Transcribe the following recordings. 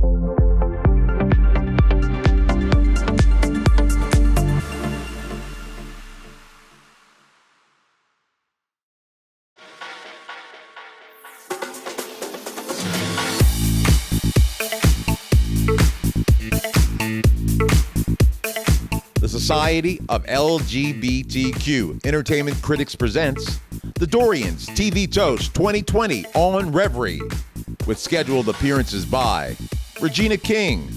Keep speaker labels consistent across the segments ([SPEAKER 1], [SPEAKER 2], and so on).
[SPEAKER 1] The Society of LGBTQ Entertainment Critics presents the Dorians TV Toast 2020 on Reverie, with scheduled appearances by Regina King,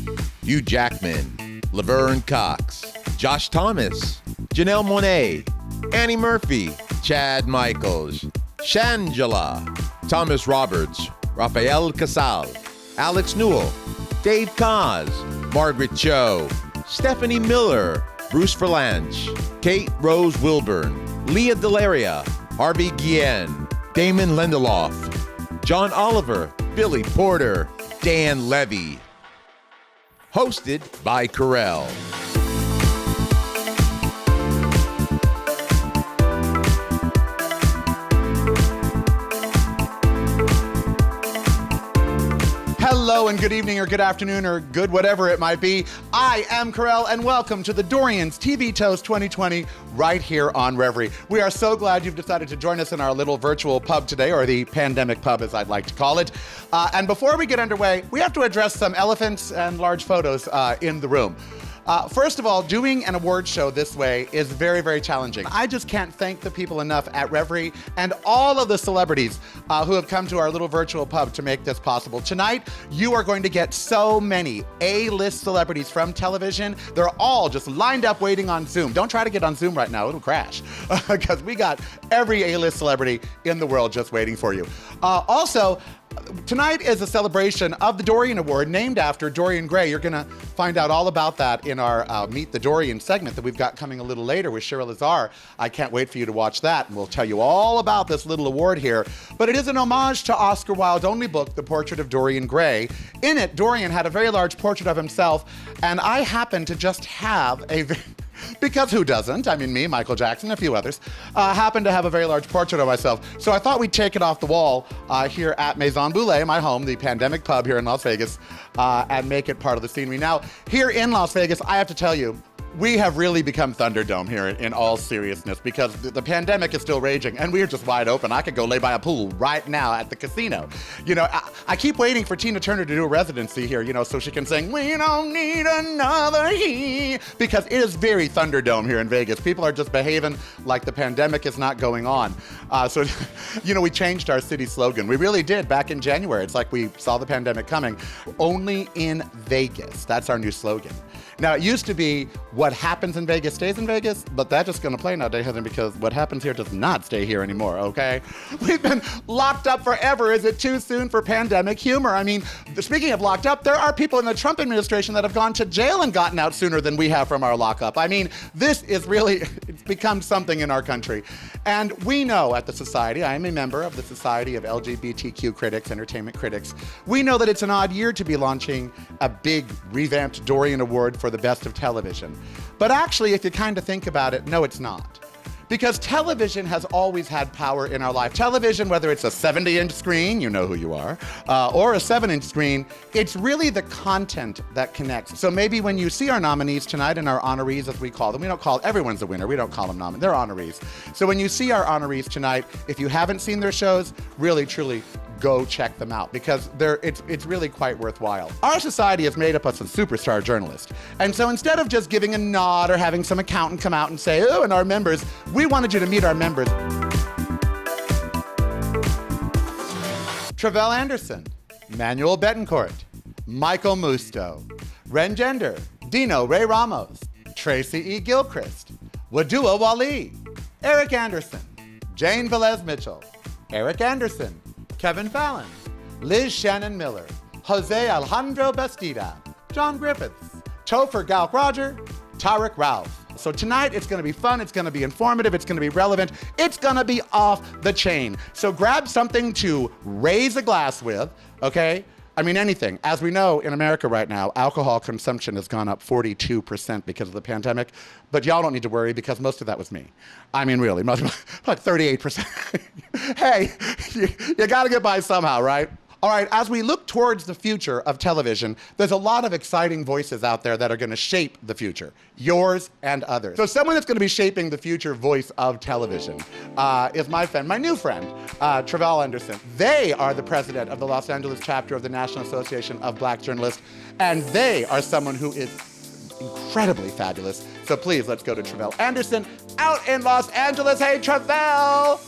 [SPEAKER 1] Hugh Jackman, Laverne Cox, Josh Thomas, Janelle Monáe, Annie Murphy, Chad Michaels, Shangela, Thomas Roberts, Rafael Casal, Alex Newell, Dave Kaz, Margaret Cho, Stephanie Miller, Bruce Vilanch, Kate Rose Wilburn, Lea DeLaria, Harvey Guillén, Damon Lindelof, John Oliver, Billy Porter, Dan Levy. Hosted by Karel.
[SPEAKER 2] Hello and good evening or good afternoon or good whatever it might be. I am Karel and welcome to the Dorians TV Toast 2020 right here on Reverie. We are so glad you've decided to join us in our little virtual pub today, or the pandemic pub as I'd like to call it. And before we get underway, we have to address some elephants and large photos in the room. First of all, doing an award show this way is very, very challenging. I just can't thank the people enough at Reverie and all of the celebrities who have come to our little virtual pub to make this possible. Tonight, you are going to get so many A-list celebrities from television. They're all just lined up waiting on Zoom. Don't try to get on Zoom right now, it'll crash. Because we got every A-list celebrity in the world just waiting for you. Also, tonight is a celebration of the Dorian Award, named after Dorian Gray. You're going to find out all about that in our Meet the Dorian segment that we've got coming a little later with Cheryl Lazar. I can't wait for you to watch that, and we'll tell you all about this little award here. But it is an homage to Oscar Wilde's only book, The Portrait of Dorian Gray. In it, Dorian had a very large portrait of himself, and I happen to just have a because who doesn't? I mean, me, Michael Jackson, a few others, happen to have a very large portrait of myself. So I thought we'd take it off the wall here at Maison Boulay, my home, the pandemic pub here in Las Vegas, and make it part of the scenery. Now, here in Las Vegas, I have to tell you, we have really become Thunderdome here in all seriousness, because the pandemic is still raging and we're just wide open. I could go lay by a pool right now at the casino. You know, I keep waiting for Tina Turner to do a residency here, you know, so she can sing, "We don't need another he," because it is very Thunderdome here in Vegas. People are just behaving like the pandemic is not going on. So, you know, we changed our city slogan. We really did back in January. It's like we saw the pandemic coming. Only in Vegas. That's our new slogan. Now, it used to be, what happens in Vegas stays in Vegas, but that's just gonna play nowadays, because what happens here does not stay here anymore, okay? We've been locked up forever. Is it too soon for pandemic humor? I mean, speaking of locked up, there are people in the Trump administration that have gone to jail and gotten out sooner than we have from our lockup. I mean, this is really, it's become something in our country. And we know at the Society, I am a member of the Society of LGBTQ Critics, Entertainment Critics, we know that it's an odd year to be launching a big revamped Dorian Award for the best of television. But actually, if you kind of think about it, no, it's not. Because television has always had power in our life. Television, whether it's a 70-inch screen, you know who you are, or a 7-inch screen, it's really the content that connects. So maybe when you see our nominees tonight, and our honorees, as we call them, we don't call, everyone's a winner, we don't call them nominees, they're honorees. So when you see our honorees tonight, if you haven't seen their shows, really, truly, go check them out, because it's really quite worthwhile. Our society is made up of some superstar journalists. And so instead of just giving a nod or having some accountant come out and say, "Oh, and our members," we wanted you to meet our members. Tre'vell Anderson, Manuel Betancourt, Michael Musto, Ren Gender, Dino Ray Ramos, Tracy E. Gilchrist, Wadua Wali, Eric Anderson, Jane Velez Mitchell, Eric Anderson, Kevin Fallon, Liz Shannon Miller, Jose Alejandro Bastida, John Griffiths, Topher Galk Roger, Tarek Ralph. So tonight, it's gonna be fun, it's gonna be informative, it's gonna be relevant, it's gonna be off the chain. So grab something to raise a glass with, okay? I mean, anything. As we know, in America right now, alcohol consumption has gone up 42% because of the pandemic, but y'all don't need to worry, because most of that was me. I mean, really, like 38%. Hey, you gotta get by somehow, right? All right, as we look towards the future of television, there's a lot of exciting voices out there that are going to shape the future, yours and others. So someone that's going to be shaping the future voice of television is my new friend, Tre'vell Anderson. They are the president of the Los Angeles chapter of the National Association of Black Journalists, and they are someone who is incredibly fabulous. So please, let's go to Tre'vell Anderson out in Los Angeles. Hey, Tre'vell!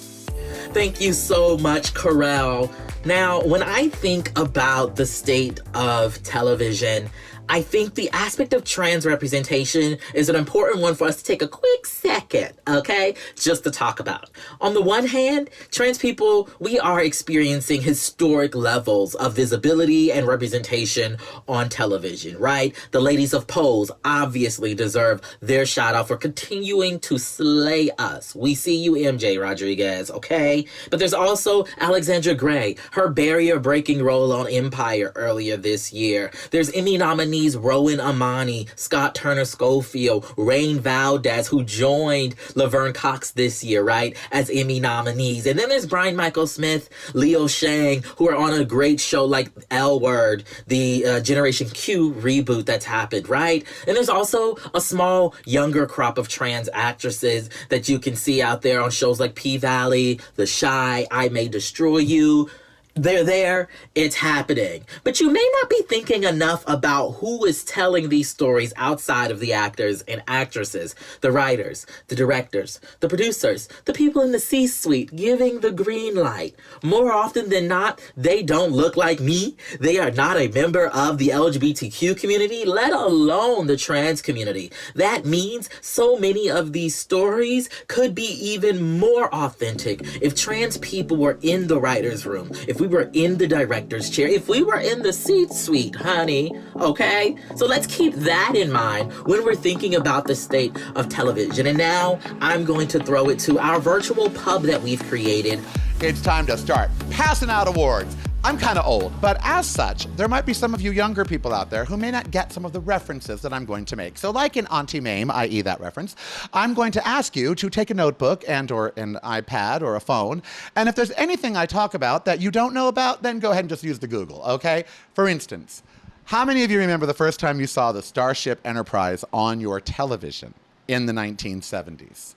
[SPEAKER 3] Thank you so much, Karel. Now, when I think about the state of television, I think the aspect of trans representation is an important one for us to take a quick second, okay, just to talk about. On the one hand, trans people, we are experiencing historic levels of visibility and representation on television, right? The ladies of Pose obviously deserve their shout out for continuing to slay us. We see you, MJ Rodriguez, okay? But there's also Alexandra Gray, her barrier-breaking role on Empire earlier this year. There's Emmy nominees Rowan Amani, Scott Turner Schofield, Rain Valdez, who joined Laverne Cox this year, right, as Emmy nominees. And then there's Brian Michael Smith, Leo Shang, who are on a great show like L Word, the Generation Q reboot that's happened, right? And there's also a small, younger crop of trans actresses that you can see out there on shows like P-Valley, The Shy, I May Destroy You. They're there, it's happening. But you may not be thinking enough about who is telling these stories outside of the actors and actresses, the writers, the directors, the producers, the people in the C-suite giving the green light. More often than not, they don't look like me. They are not a member of the LGBTQ community, let alone the trans community. That means so many of these stories could be even more authentic if trans people were in the writer's room, if we were in the director's chair, if we were in the C-suite, honey, okay? So let's keep that in mind when we're thinking about the state of television. And now I'm going to throw it to our virtual pub that we've created.
[SPEAKER 2] It's time to start passing out awards. I'm kind of old, but as such, there might be some of you younger people out there who may not get some of the references that I'm going to make. So like in Auntie Mame, i.e. that reference, I'm going to ask you to take a notebook and or an iPad or a phone, and if there's anything I talk about that you don't know about, then go ahead and just use the Google, okay? For instance, how many of you remember the first time you saw the Starship Enterprise on your television in the 1970s?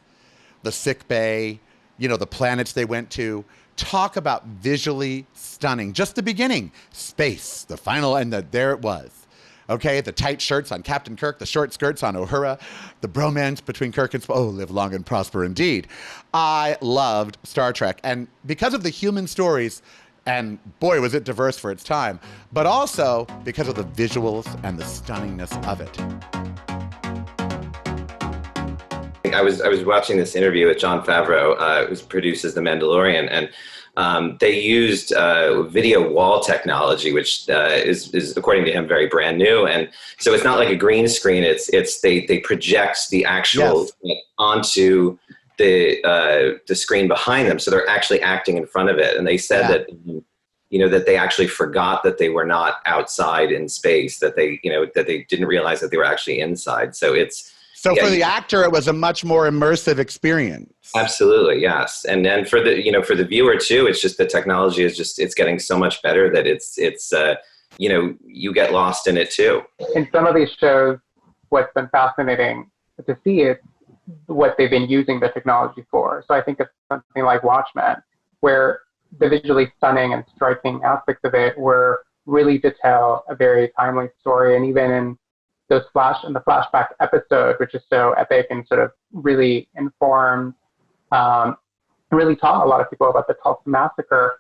[SPEAKER 2] The sick bay, you know, the planets they went to. Talk about visually stunning. Just the beginning. Space, the final, and there it was. Okay, the tight shirts on Captain Kirk, the short skirts on Uhura, the bromance between Kirk and Spock. Oh, live long and prosper indeed. I loved Star Trek, and because of the human stories, and boy, was it diverse for its time, but also because of the visuals and the stunningness of it.
[SPEAKER 4] I was watching this interview with Jon Favreau, who produces The Mandalorian, and they used video wall technology, which is according to him very brand new. And so it's not like a green screen. They project the actual onto the screen behind them, so they're actually acting in front of it. And they said that that they actually forgot that they were not outside in space, that they didn't realize that they were actually inside. So So for the actor, it was a much more immersive experience. Absolutely, yes. And then for the viewer too, it's just the technology is it's getting so much better that it's you get lost in it too.
[SPEAKER 5] In some of these shows, what's been fascinating to see is what they've been using the technology for. So I think of something like Watchmen, where the visually stunning and striking aspects of it were really to tell a very timely story, and even in the flashback episode, which is so epic and sort of really informed, really taught a lot of people about the Tulsa Massacre.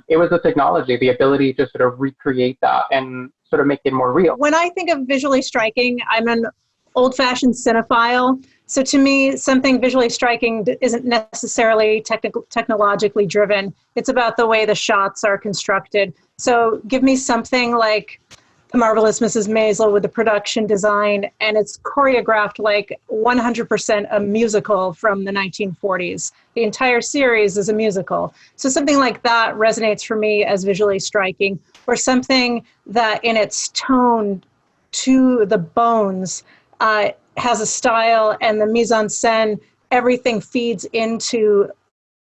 [SPEAKER 5] It was the technology, the ability to sort of recreate that and sort of make it more real.
[SPEAKER 6] When I think of visually striking, I'm an old-fashioned cinephile. So to me, something visually striking isn't necessarily technologically driven. It's about the way the shots are constructed. So give me something like The Marvelous Mrs. Maisel with the production design, and it's choreographed like 100% a musical from the 1940s. The entire series is a musical. So something like that resonates for me as visually striking, or something that in its tone to the bones has a style, and the mise en scène, everything feeds into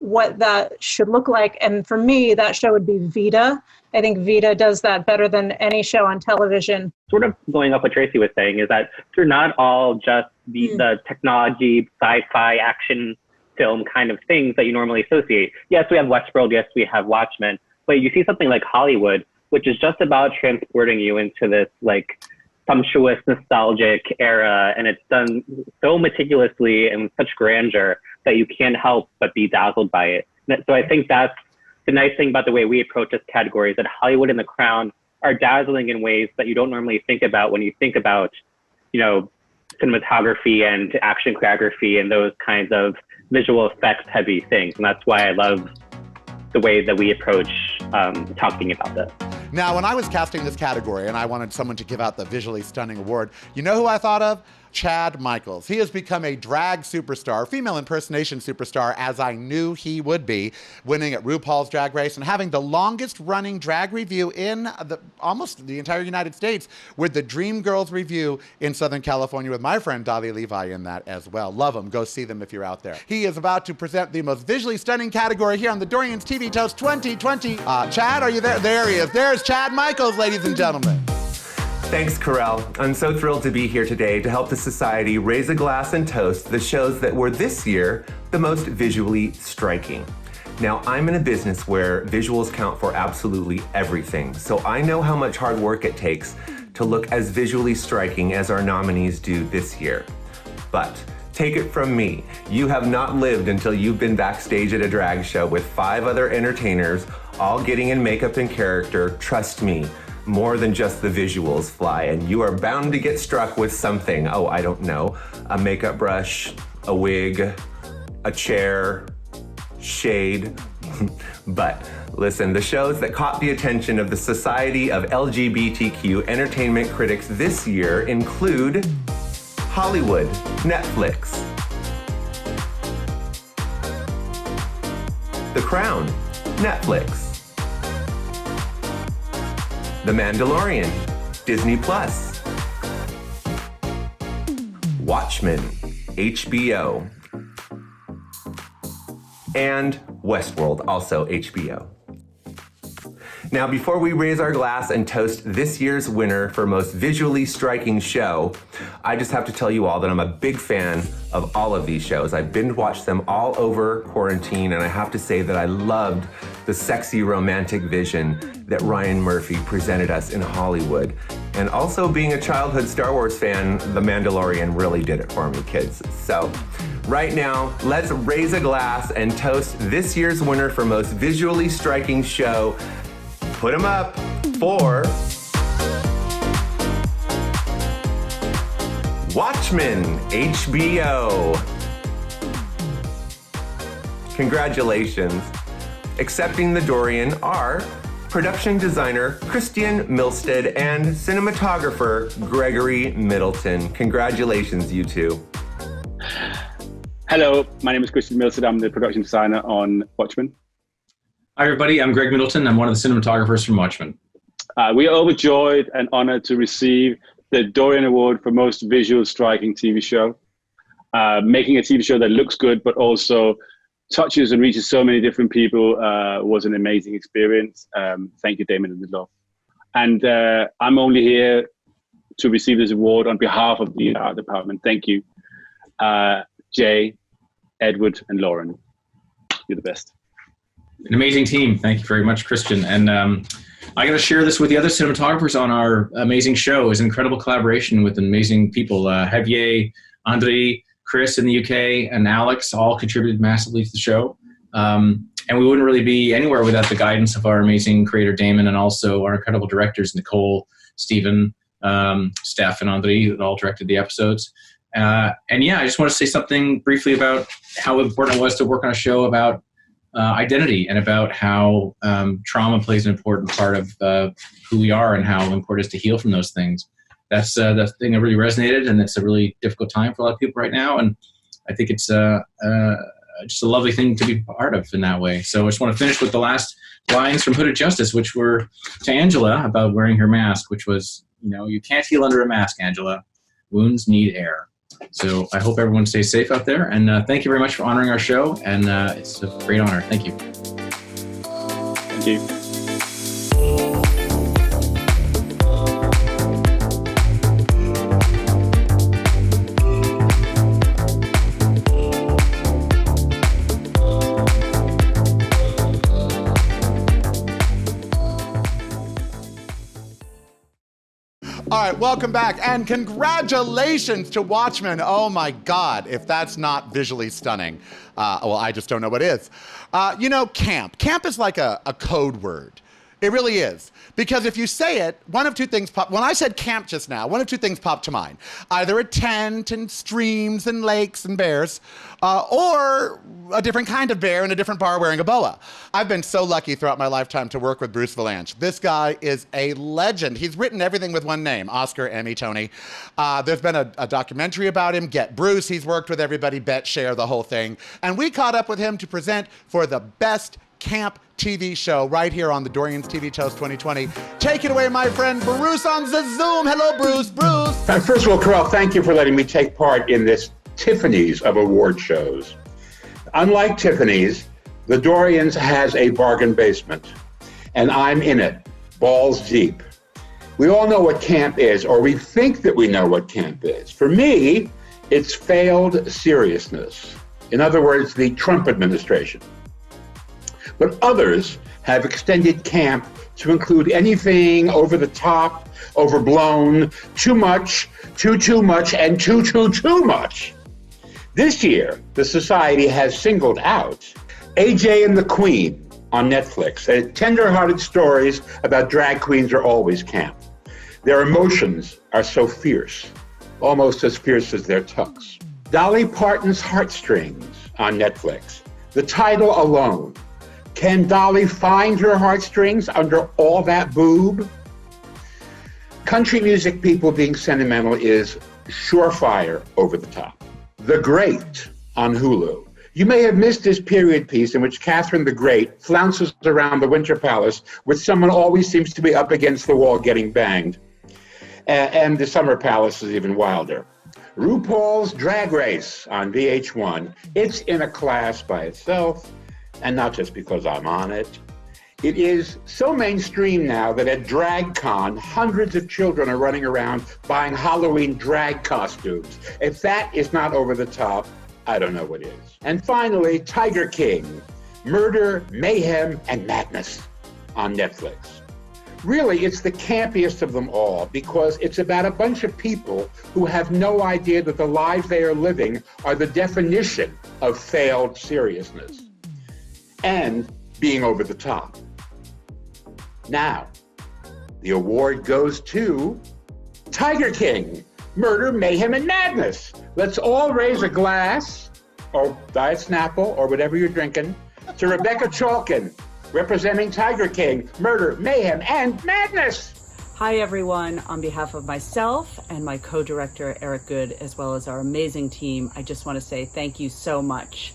[SPEAKER 6] what that should look like. And for me, that show would be Vita. I think Vita does that better than any show on television.
[SPEAKER 7] Sort of going off what Tracy was saying is that they're not all just the technology, sci-fi, action film kind of things that you normally associate. Yes, we have Westworld. Yes, we have Watchmen. But you see something like Hollywood, which is just about transporting you into this like sumptuous, nostalgic era. And it's done so meticulously and with such grandeur that you can't help but be dazzled by it. So I think that's the nice thing about the way we approach this category, is that Hollywood and The Crown are dazzling in ways that you don't normally think about when you think about, you know, cinematography and action choreography and those kinds of visual effects heavy things. And that's why I love the way that we approach talking about this.
[SPEAKER 2] Now, when I was casting this category and I wanted someone to give out the visually stunning award, you know who I thought of? Chad Michaels. He has become a drag superstar, female impersonation superstar, as I knew he would be, winning at RuPaul's Drag Race and having the longest running drag review in almost the entire United States, with the Dreamgirls review in Southern California with my friend Dahlia Levi in that as well. Love them. Go see them if you're out there. He is about to present the most visually stunning category here on the Dorians TV Toast 2020. Chad, are you there? There he is. There's Chad Michaels, ladies and gentlemen.
[SPEAKER 8] Thanks, Karel. I'm so thrilled to be here today to help the Society raise a glass and toast the shows that were this year the most visually striking. Now, I'm in a business where visuals count for absolutely everything, so I know how much hard work it takes to look as visually striking as our nominees do this year. But take it from me, you have not lived until you've been backstage at a drag show with 5 other entertainers, all getting in makeup and character. Trust me, more than just the visuals fly, and you are bound to get struck with something. Oh, I don't know, a makeup brush, a wig, a chair, shade. But listen, the shows that caught the attention of the Society of LGBTQ Entertainment critics this year include Hollywood, Netflix, The Crown, Netflix, The Mandalorian, Disney Plus, Watchmen, HBO, and Westworld, also HBO. Now, before we raise our glass and toast this year's winner for most visually striking show, I just have to tell you all that I'm a big fan of all of these shows. I binge watched them all over quarantine, and I have to say that I loved the sexy romantic vision that Ryan Murphy presented us in Hollywood. And also, being a childhood Star Wars fan, The Mandalorian really did it for me, kids. So right now, let's raise a glass and toast this year's winner for most visually striking show. Put them up for Watchmen, HBO. Congratulations. Accepting the Dorian are production designer Christian Milstead and cinematographer Gregory Middleton. Congratulations, you two.
[SPEAKER 9] Hello, my name is Christian Milstead. I'm the production designer on Watchmen.
[SPEAKER 10] Hi, everybody. I'm Greg Middleton. I'm one of the cinematographers from Watchmen.
[SPEAKER 9] We are overjoyed and honored to receive the Dorian Award for Most Visual Striking TV Show. Making a TV show that looks good, but also touches and reaches so many different people was an amazing experience. Thank you, Damon Lindelof. And I'm only here to receive this award on behalf of the art department. Thank you, Jay, Edward, and Lauren. You're the best.
[SPEAKER 10] An amazing team. Thank you very much, Christian. And I got to share this with the other cinematographers on our amazing show. It was an incredible collaboration with amazing people. Javier, Andre, Chris in the UK, and Alex all contributed massively to the show. And we wouldn't really be anywhere without the guidance of our amazing creator, Damon, and also our incredible directors, Nicole, Stephen, Steph, and Andre, that all directed the episodes. And yeah, I just want to say something briefly about how important it was to work on a show about identity and about how trauma plays an important part of who we are and how important it is to heal from those things. That's the thing that really resonated, and it's a really difficult time for a lot of people right now. And I think it's just a lovely thing to be part of in that way. So I just want to finish with the last lines from Hooded Justice, which were to Angela about wearing her mask, which was, you know, you can't heal under a mask, Angela. Wounds need air. So I hope everyone stays safe out there. And thank you very much for honoring our show. And it's a great honor. Thank you.
[SPEAKER 9] Thank you.
[SPEAKER 2] All right, welcome back, and congratulations to Watchmen. Oh my God, if that's not visually stunning. Well, I just don't know what is. Camp. Camp is like a code word. It really is. Because if you say it, one of two things pop. When I said camp just now, one of two things popped to mind. Either a tent and streams and lakes and bears, or a different kind of bear in a different bar wearing a boa. I've been so lucky throughout my lifetime to work with Bruce Vilanch. This guy is a legend. He's written everything with one name: Oscar, Emmy, Tony. There's been a documentary about him, Get Bruce. He's worked with everybody, Bet, Share, the whole thing. And we caught up with him to present for the best camp TV show right here on the Dorians TV Toast 2020. Take it away, my friend Bruce on the Zoom. Hello, Bruce. Bruce.
[SPEAKER 11] First of all, Karel, thank you for letting me take part in this Tiffany's of award shows. Unlike Tiffany's, the Dorians has a bargain basement, and I'm in it, balls deep. We all know what camp is, or we think that we know what camp is. For me, it's failed seriousness. In other words, the Trump administration. But others have extended camp to include anything over the top, overblown, too much, too much, and too much. This year, the Society has singled out AJ and the Queen on Netflix. Tender-hearted stories about drag queens are always camp. Their emotions are so fierce, almost as fierce as their tucks. Dolly Parton's Heartstrings on Netflix. The title alone. Can Dolly find her heartstrings under all that boob? Country music people being sentimental is surefire over the top. The Great on Hulu. You may have missed this period piece in which Catherine the Great flounces around the Winter Palace with someone always seems to be up against the wall getting banged. And the Summer Palace is even wilder. RuPaul's Drag Race on VH1. It's in a class by itself. And not just because I'm on it. It is so mainstream now that at DragCon, hundreds of children are running around buying Halloween drag costumes. If that is not over the top, I don't know what is. And finally, Tiger King, Murder, Mayhem, and Madness on Netflix. Really, it's the campiest of them all because it's about a bunch of people who have no idea that the lives they are living are the definition of failed seriousness and being over the top. Now, the award goes to Tiger King, Murder, Mayhem, and Madness. Let's all raise a glass, or Diet Snapple, or whatever you're drinking, to Rebecca Chalkin, representing Tiger King, Murder, Mayhem, and Madness.
[SPEAKER 12] Hi, everyone. On behalf of myself and my co-director, Eric Good, as well as our amazing team, I just want to say thank you so much.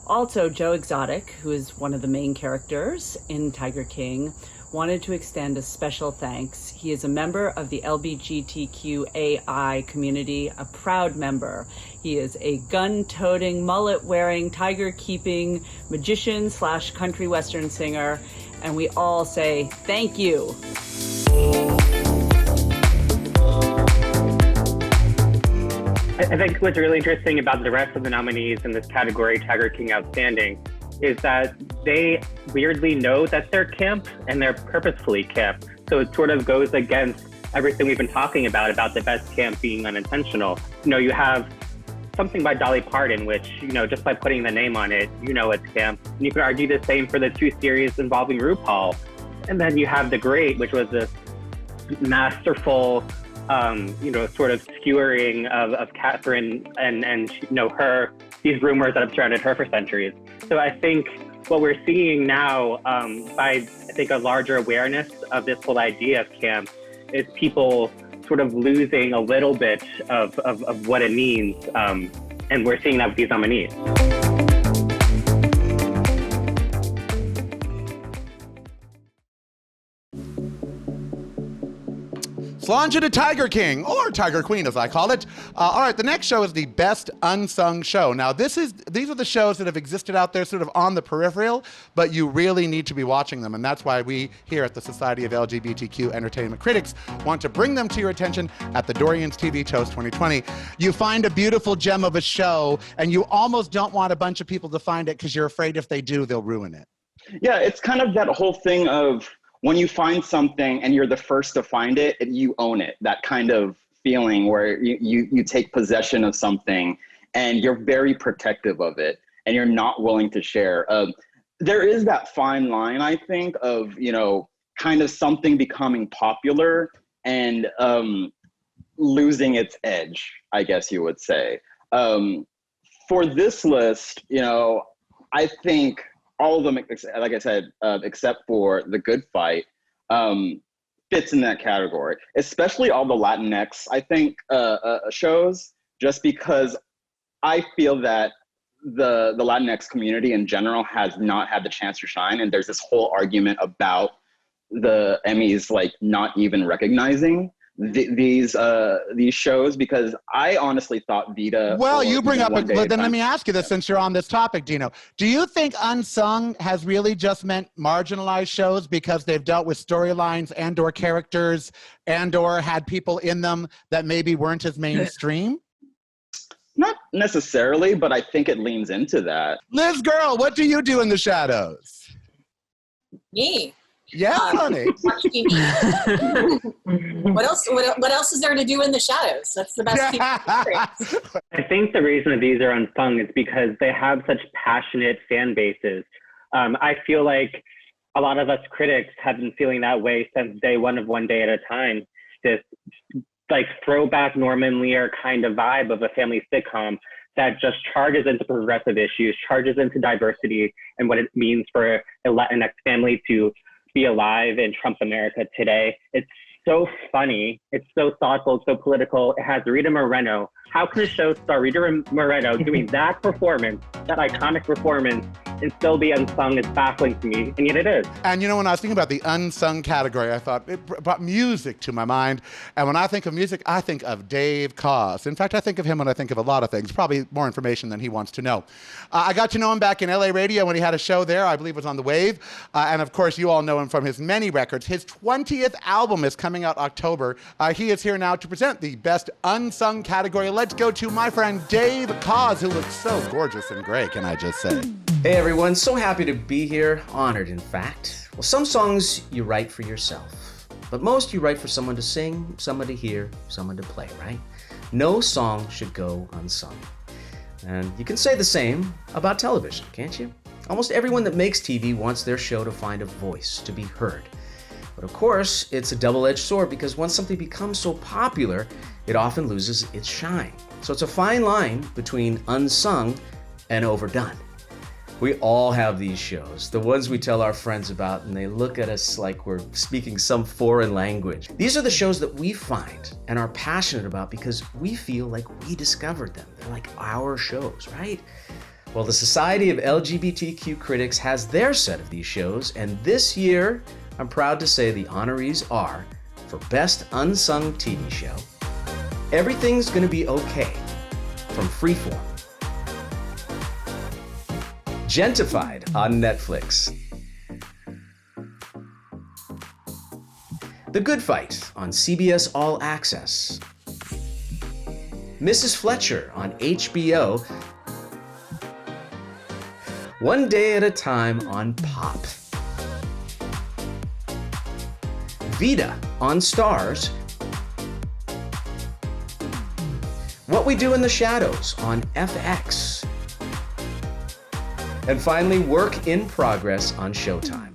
[SPEAKER 12] Also, Joe Exotic, who is one of the main characters in Tiger King, wanted to extend a special thanks. He is a member of the LGBTQAI community, a proud member. He is a gun-toting, mullet-wearing, tiger-keeping magician / country western singer, and we all say thank you.
[SPEAKER 7] I think what's really interesting about the rest of the nominees in this category, Tiger King Outstanding, is that they weirdly know that they're camp and they're purposefully camp. So it sort of goes against everything we've been talking about the best camp being unintentional. You have something by Dolly Parton, which, just by putting the name on it, it's camp. And you could argue the same for the two series involving RuPaul. And then you have The Great, which was this masterful sort of skewering of Catherine and these rumors that have surrounded her for centuries. So I think what we're seeing now, by I think a larger awareness of this whole idea of camp, is people sort of losing a little bit of what it means, and we're seeing that with these nominees.
[SPEAKER 2] Slanja to Tiger King, or Tiger Queen as I call it. All right, the next show is the Best Unsung Show. Now, these are the shows that have existed out there sort of on the peripheral, but you really need to be watching them. And that's why we here at the Society of LGBTQ Entertainment Critics want to bring them to your attention at the Dorians TV Toast 2020. You find a beautiful gem of a show, and you almost don't want a bunch of people to find it because you're afraid if they do, they'll ruin it.
[SPEAKER 13] Yeah, it's kind of that whole thing of when you find something and you're the first to find it, you own it. That kind of feeling where you take possession of something and you're very protective of it and you're not willing to share. There is that fine line, I think, of, kind of something becoming popular and losing its edge, I guess you would say. For this list, I think all of them, like I said, except for The Good Fight, fits in that category, especially all the Latinx, I think, shows, just because I feel that the Latinx community in general has not had the chance to shine. And there's this whole argument about the Emmys, like, not even recognizing these shows, because I honestly thought Vita.
[SPEAKER 2] Well, you bring up, then let me ask you this, since you're on this topic, Dino. Do you think Unsung has really just meant marginalized shows because they've dealt with storylines and or characters and or had people in them that maybe weren't as mainstream?
[SPEAKER 13] Not necessarily, but I think it leans into that.
[SPEAKER 2] Liz Girl, what do you do in the shadows?
[SPEAKER 14] Me.
[SPEAKER 2] Yeah, honey.
[SPEAKER 14] Watch TV. What else is there to do in the shadows? That's the best TV.
[SPEAKER 7] I think the reason that these are unsung is because they have such passionate fan bases. I feel like a lot of us critics have been feeling that way since day one of One Day at a Time. This like throwback Norman Lear kind of vibe of a family sitcom that just charges into progressive issues, charges into diversity and what it means for a Latinx family to be alive in Trump America today. It's so funny. It's so thoughtful. It's so political. It has Rita Moreno. How can a show star Rita Moreno doing that performance, that iconic performance, and still be unsung? It's baffling to me, and yet it is.
[SPEAKER 2] And when I was thinking about the unsung category, I thought it brought music to my mind. And when I think of music, I think of Dave Koz. In fact, I think of him when I think of a lot of things, probably more information than he wants to know. I got to know him back in LA radio when he had a show there, I believe it was on The Wave. And of course, you all know him from his many records. His 20th album is coming out October. He is here now to present the Best Unsung category. Let's go to my friend Dave Koz, who looks so gorgeous and gray, can I just say.
[SPEAKER 15] Hey everyone, so happy to be here, honored in fact. Well, some songs you write for yourself, but most you write for someone to sing, someone to hear, someone to play, right? No song should go unsung. And you can say the same about television, can't you? Almost everyone that makes TV wants their show to find a voice, to be heard. But of course, it's a double-edged sword because once something becomes so popular, it often loses its shine. So it's a fine line between unsung and overdone. We all have these shows, the ones we tell our friends about, and they look at us like we're speaking some foreign language. These are the shows that we find and are passionate about because we feel like we discovered them. They're like our shows, right? Well, the Society of LGBTQ Critics has their set of these shows, and this year, I'm proud to say the honorees are, for Best Unsung TV Show, Everything's Gonna Be Okay, from Freeform. Gentified on Netflix. The Good Fight on CBS All Access. Mrs. Fletcher on HBO. One Day at a Time on Pop. Vita on Stars. What We Do in the Shadows on FX. And finally, Work in Progress on Showtime.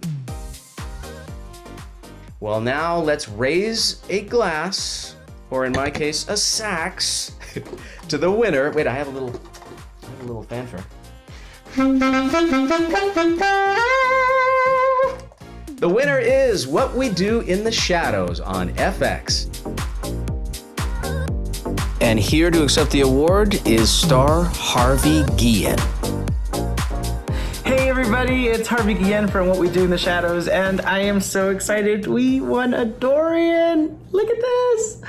[SPEAKER 15] Well, now let's raise a glass, or in my case, a sax, to the winner. Wait, I have a little fanfare. The winner is What We Do in the Shadows on FX. And here to accept the award is star Harvey Guillén.
[SPEAKER 16] Hey everybody! everybody. It's Harvey Guillén from What We Do in the Shadows, and I am so excited. We won a Dorian. Look at this.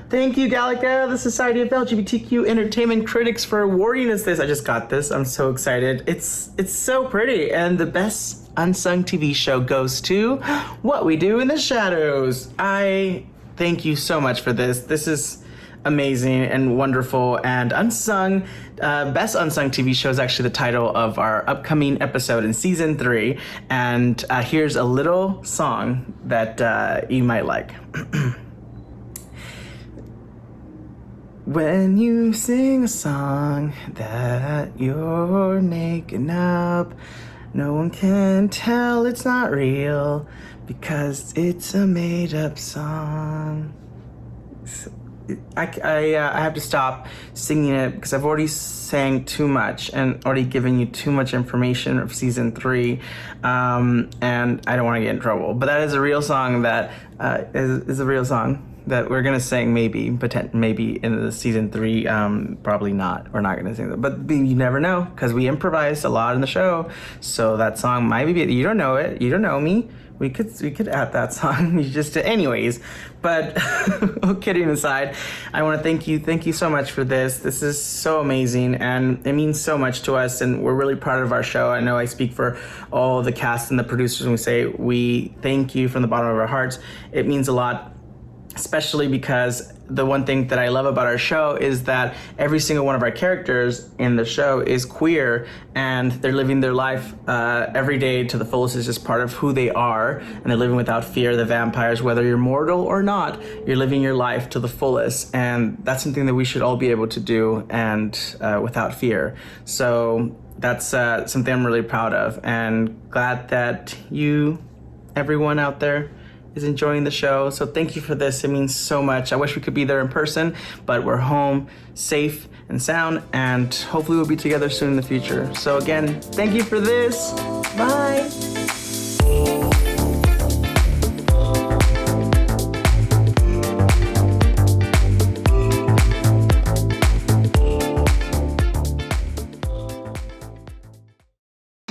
[SPEAKER 16] Thank you, GALECA, the Society of LGBTQ Entertainment Critics, for awarding us this. I just got this. I'm so excited. It's so pretty, and the best unsung TV show goes to What We Do in the Shadows. I thank you so much for this. This is amazing and wonderful, and Unsung, Best Unsung TV Show is actually the title of our upcoming episode in season 3, and here's a little song that you might like. When you sing a song that you're making up, no one can tell it's not real because it's a made-up song. I have to stop singing it because I've already sang too much and already given you too much information of season 3, and I don't want to get in trouble. But that is a real song that is a real song that we're gonna sing maybe in the season 3. Probably not. We're not gonna sing that, but you never know because we improvise a lot in the show. So that song might be. You don't know it. You don't know me. We could add that song. Anyways, but kidding aside, I want to thank you so much for this. This is so amazing, and it means so much to us, and we're really proud of our show. I know I speak for all the cast and the producers when we say we thank you from the bottom of our hearts. It means a lot, especially because the one thing that I love about our show is that every single one of our characters in the show is queer, and they're living their life every day to the fullest. It's just part of who they are, and they're living without fear of the vampires. Whether you're mortal or not, you're living your life to the fullest, and that's something that we should all be able to do, and without fear. So that's something I'm really proud of, and glad that you, everyone out there, is enjoying the show. So thank you for this. It means so much. I wish we could be there in person, but we're home, safe and sound, and hopefully we'll be together soon in the future. So again, thank you for this. Bye.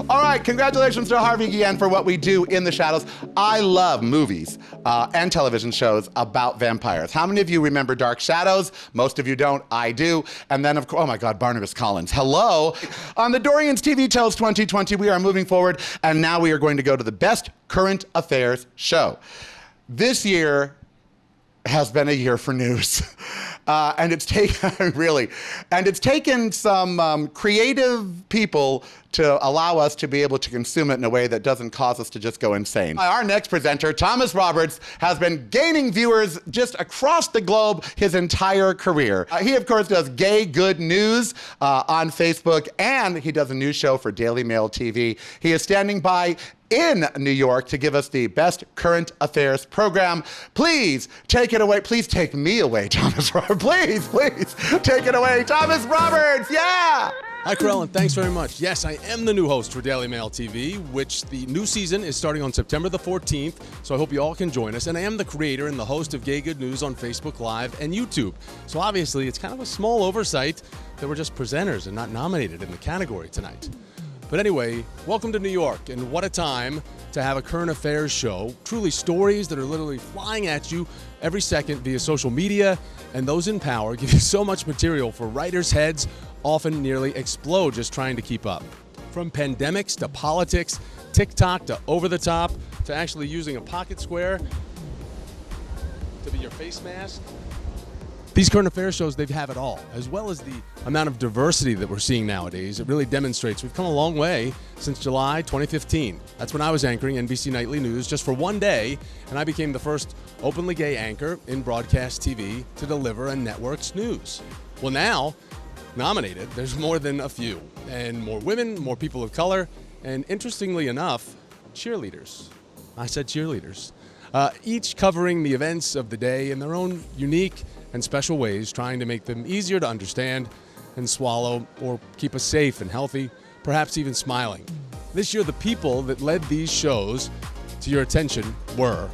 [SPEAKER 2] All right, congratulations to Harvey Guillén for What We Do in the Shadows. I love movies and television shows about vampires. How many of you remember Dark Shadows? Most of you don't. I do. And then, of course, oh my God, Barnabas Collins. Hello. On the Dorians TV Toast 2020, we are moving forward, and now we are going to go to the Best Current Affairs Show. This year has been a year for news. And it's taken some creative people to allow us to be able to consume it in a way that doesn't cause us to just go insane. Our next presenter, Thomas Roberts, has been gaining viewers just across the globe his entire career. He, of course, does Gay Good News on Facebook, and he does a news show for Daily Mail TV. He is standing by in New York to give us the Best Current Affairs program. Please take it away. Please take me away, Thomas Roberts. Please take it away, Thomas Roberts. Yeah.
[SPEAKER 17] Hi, Karel, and thanks very much. Yes, I am the new host for Daily Mail TV, which the new season is starting on September the 14th, so I hope you all can join us. And I am the creator and the host of Gay Good News on Facebook Live and YouTube. So obviously, it's kind of a small oversight that we're just presenters and not nominated in the category tonight. But anyway, welcome to New York, and what a time to have a current affairs show. Truly stories that are literally flying at you every second via social media, and those in power give you so much material for writers' heads often nearly explode just trying to keep up. From pandemics to politics, TikTok to over the top, to actually using a pocket square to be your face mask. These current affairs shows, they have it all, as well as the amount of diversity that we're seeing nowadays. It really demonstrates we've come a long way since July 2015. That's when I was anchoring NBC Nightly News just for one day, and I became the first openly gay anchor in broadcast TV to deliver a network's news. Well, now, nominated, there's more than a few, and more women, more people of color, and interestingly enough, cheerleaders. I said cheerleaders. Each covering the events of the day in their own unique and special ways, trying to make them easier to understand and swallow, or keep us safe and healthy, perhaps even smiling. This year, the people that led these shows to your attention were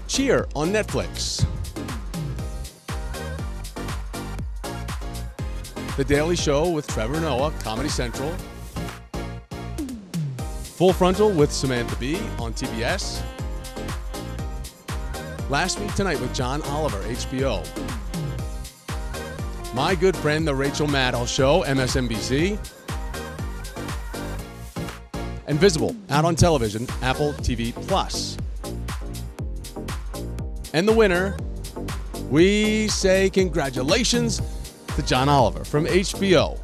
[SPEAKER 17] Cheer on Netflix, The Daily Show with Trevor Noah, Comedy Central, Full Frontal with Samantha Bee on TBS. Last Week Tonight with John Oliver, HBO. My Good Friend, The Rachel Maddow Show, MSNBC. And Visible, out on television, Apple TV+. And the winner, we say congratulations to John Oliver from HBO.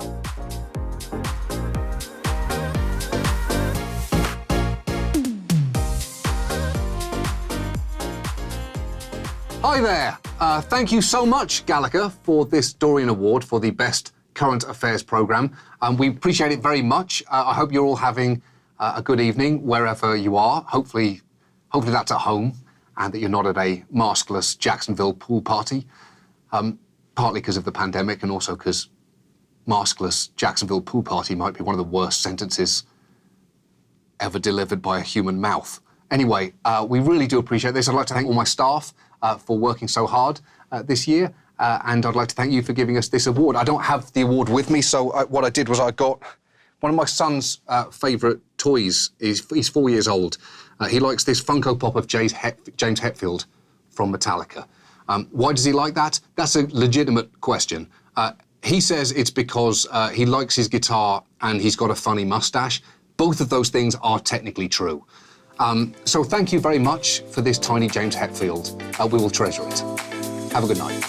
[SPEAKER 18] Hi there. Thank you so much, GALECA, for this Dorian Award for the Best Current Affairs Programme. We appreciate it very much. I hope you're all having a good evening wherever you are. Hopefully that's at home and that you're not at a maskless Jacksonville pool party, partly because of the pandemic and also because maskless Jacksonville pool party might be one of the worst sentences ever delivered by a human mouth. Anyway, we really do appreciate this. I'd like to thank all my staff for working so hard this year, and I'd like to thank you for giving us this award. I don't have the award with me, so what I did was I got one of my son's favourite toys. He's 4 years old. He likes this Funko Pop of James Hetfield from Metallica. Why does he like that? That's a legitimate question. He says it's because he likes his guitar and he's got a funny mustache. Both of those things are technically true. So thank you very much for this tiny James Hetfield. We will treasure it. Have a good night.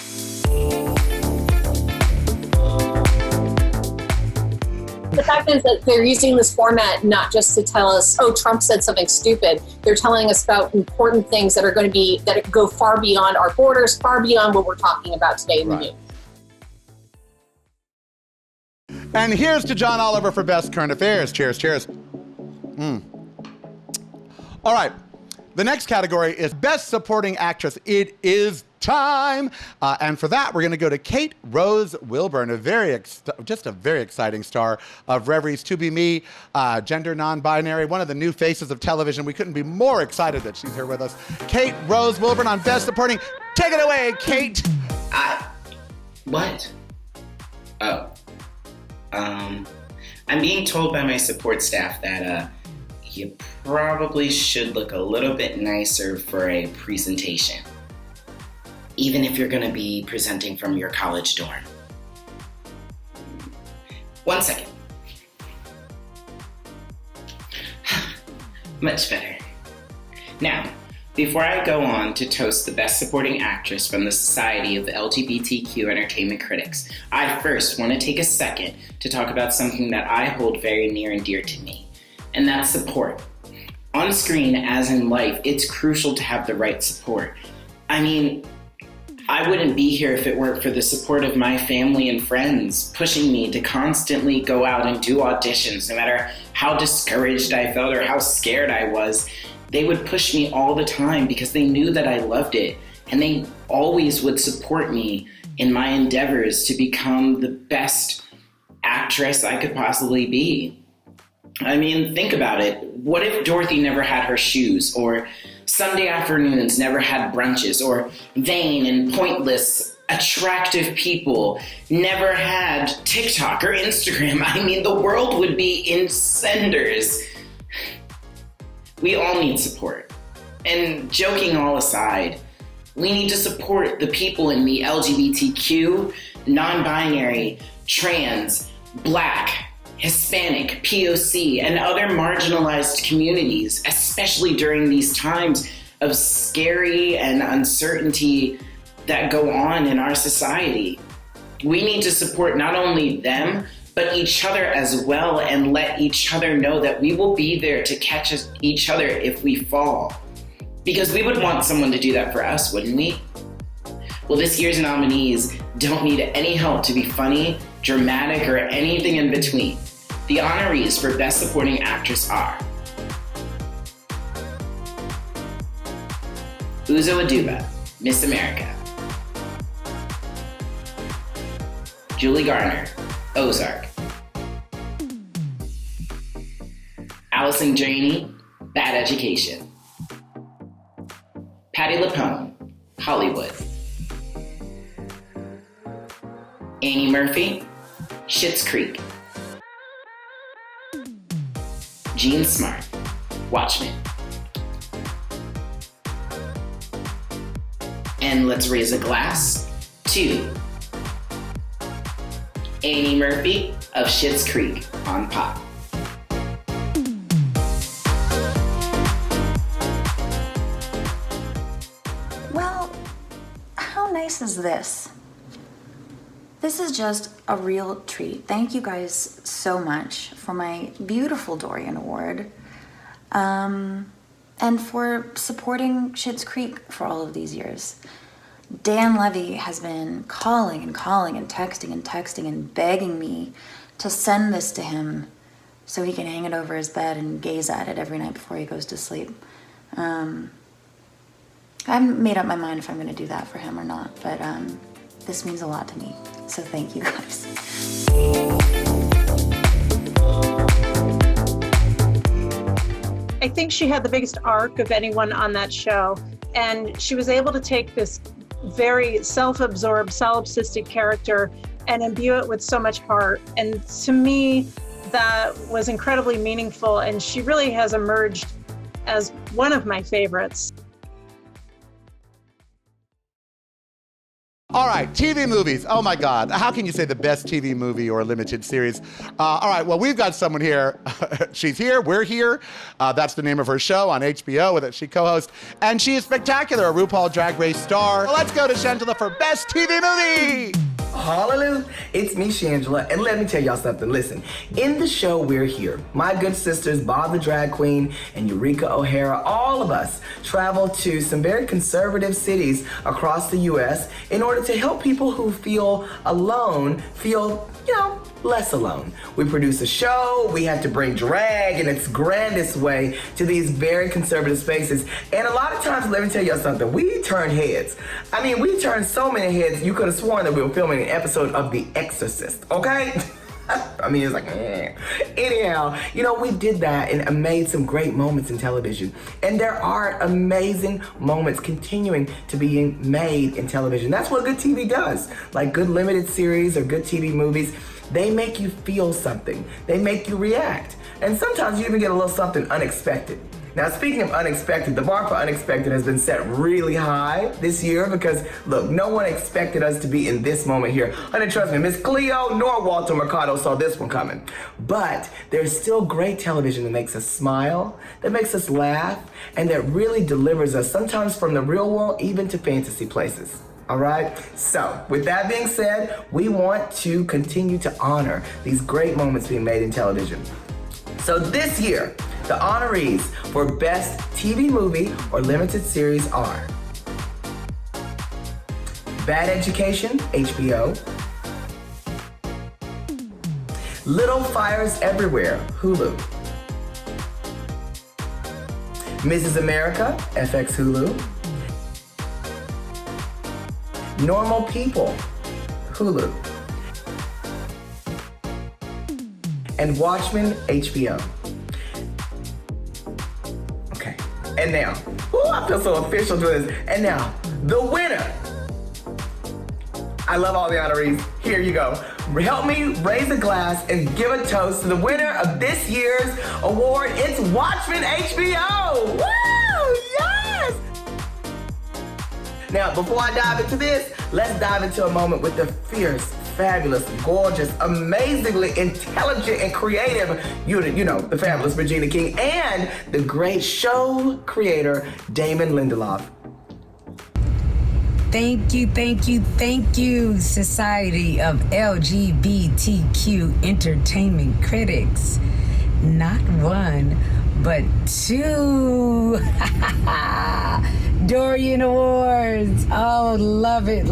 [SPEAKER 14] The fact is that they're using this format not just to tell us, oh, Trump said something stupid. They're telling us about important things that are going to be, that go far beyond our borders, far beyond what we're talking about today in the news.
[SPEAKER 2] And here's to John Oliver for Best Current Affairs. Cheers, cheers. All right, the next category is Best Supporting Actress. It is time. And for that, we're going to go to Kate Rose Wilburn, just a very exciting star of Reveries, To Be Me, gender non-binary, one of the new faces of television. We couldn't be more excited that she's here with us. Kate Rose Wilburn on Best Supporting. Take it away, Kate.
[SPEAKER 19] What? Oh. I'm being told by my support staff that you probably should look a little bit nicer for a presentation, even if you're going to be presenting from your college dorm. 1 second. Much better. Now, before I go on to toast the Best Supporting Actress from the Society of LGBTQ Entertainment Critics, I first want to take a second to talk about something that I hold very near and dear to me, and that's support. On screen, as in life, it's crucial to have the right support. I mean, I wouldn't be here if it weren't for the support of my family and friends, pushing me to constantly go out and do auditions, no matter how discouraged I felt or how scared I was. They would push me all the time because they knew that I loved it, and they always would support me in my endeavors to become the best actress I could possibly be. I mean, think about it. What if Dorothy never had her shoes, or Sunday afternoons never had brunches, or vain and pointless, attractive people never had TikTok or Instagram? I mean, the world would be in cinders. We all need support. And joking all aside, we need to support the people in the LGBTQ, non-binary, trans, Black, Hispanic, POC, and other marginalized communities, especially during these times of scary and uncertainty that go on in our society. We need to support not only them, but each other as well, and let each other know that we will be there to catch each other if we fall. Because we would want someone to do that for us, wouldn't we? Well, this year's nominees don't need any help to be funny, dramatic, or anything in between. The honorees for Best Supporting Actress are Uzo Aduba, Miss America. Julie Garner, Ozark. Allison Janney, Bad Education. Patti LuPone, Hollywood. Annie Murphy, Schitt's Creek. Jean Smart, Watchmen. And let's raise a glass to Amy Murphy of Schitt's Creek on Pop.
[SPEAKER 20] Well, how nice is this? This is just a real treat. Thank you guys so much for my beautiful Dorian Award. And for supporting Schitt's Creek for all of these years. Dan Levy has been calling and texting and begging me to send this to him so he can hang it over his bed and gaze at it every night before he goes to sleep. I haven't made up my mind if I'm going to do that for him or not, but this means a lot to me. So thank you guys.
[SPEAKER 6] I think she had the biggest arc of anyone on that show, and she was able to take this very self-absorbed, solipsistic character and imbue it with so much heart. And to me, that was incredibly meaningful, and she really has emerged as one of my favorites.
[SPEAKER 2] All right, TV movies. Oh my God. How can you say the best TV movie or limited series? All right, well, we've got someone here. She's here, we're here. That's the name of her show on HBO with it. She co-hosts, and she is spectacular, a RuPaul Drag Race star. Well, let's go to Shangela for best TV movie.
[SPEAKER 21] Hallelujah. It's me, Shangela, and let me tell y'all something. Listen, in the show We're Here, my good sisters, Bob the Drag Queen and Eureka O'Hara, all of us travel to some very conservative cities across the U.S. in order to help people who feel alone feel, less alone. We produce a show, we have to bring drag in its grandest way to these very conservative spaces. And a lot of times, let me tell y'all something, we turn heads. I mean, we turned so many heads, you could have sworn that we were filming an episode of The Exorcist, okay? I mean, it's like, Anyhow, we did that and made some great moments in television. And there are amazing moments continuing to be made in television. That's what good TV does. Like good limited series or good TV movies, they make you feel something. They make you react. And sometimes you even get a little something unexpected. Now, speaking of unexpected, the bar for unexpected has been set really high this year because, look, no one expected us to be in this moment here. Honey, trust me, Miss Cleo nor Walter Mercado saw this one coming. But there's still great television that makes us smile, that makes us laugh, and that really delivers us, sometimes from the real world, even to fantasy places. All right? So, with that being said, we want to continue to honor these great moments being made in television. So this year, the honorees for Best TV Movie or Limited Series are Bad Education, HBO, Little Fires Everywhere, Hulu, Mrs. America, FX Hulu, Normal People, Hulu, and Watchmen, HBO. Okay, and now, I feel so official doing this. And now, the winner. I love all the honorees. Here you go. Help me raise a glass and give a toast to the winner of this year's award. It's Watchmen, HBO. Woo! Yes! Now, before I dive into this, let's dive into a moment with the fierce, fabulous, gorgeous, amazingly intelligent and creative, the fabulous Regina King, and the great show creator, Damon Lindelof.
[SPEAKER 22] Thank you, Society of LGBTQ Entertainment Critics. Not one, but two. Dorian Awards. Oh, love it.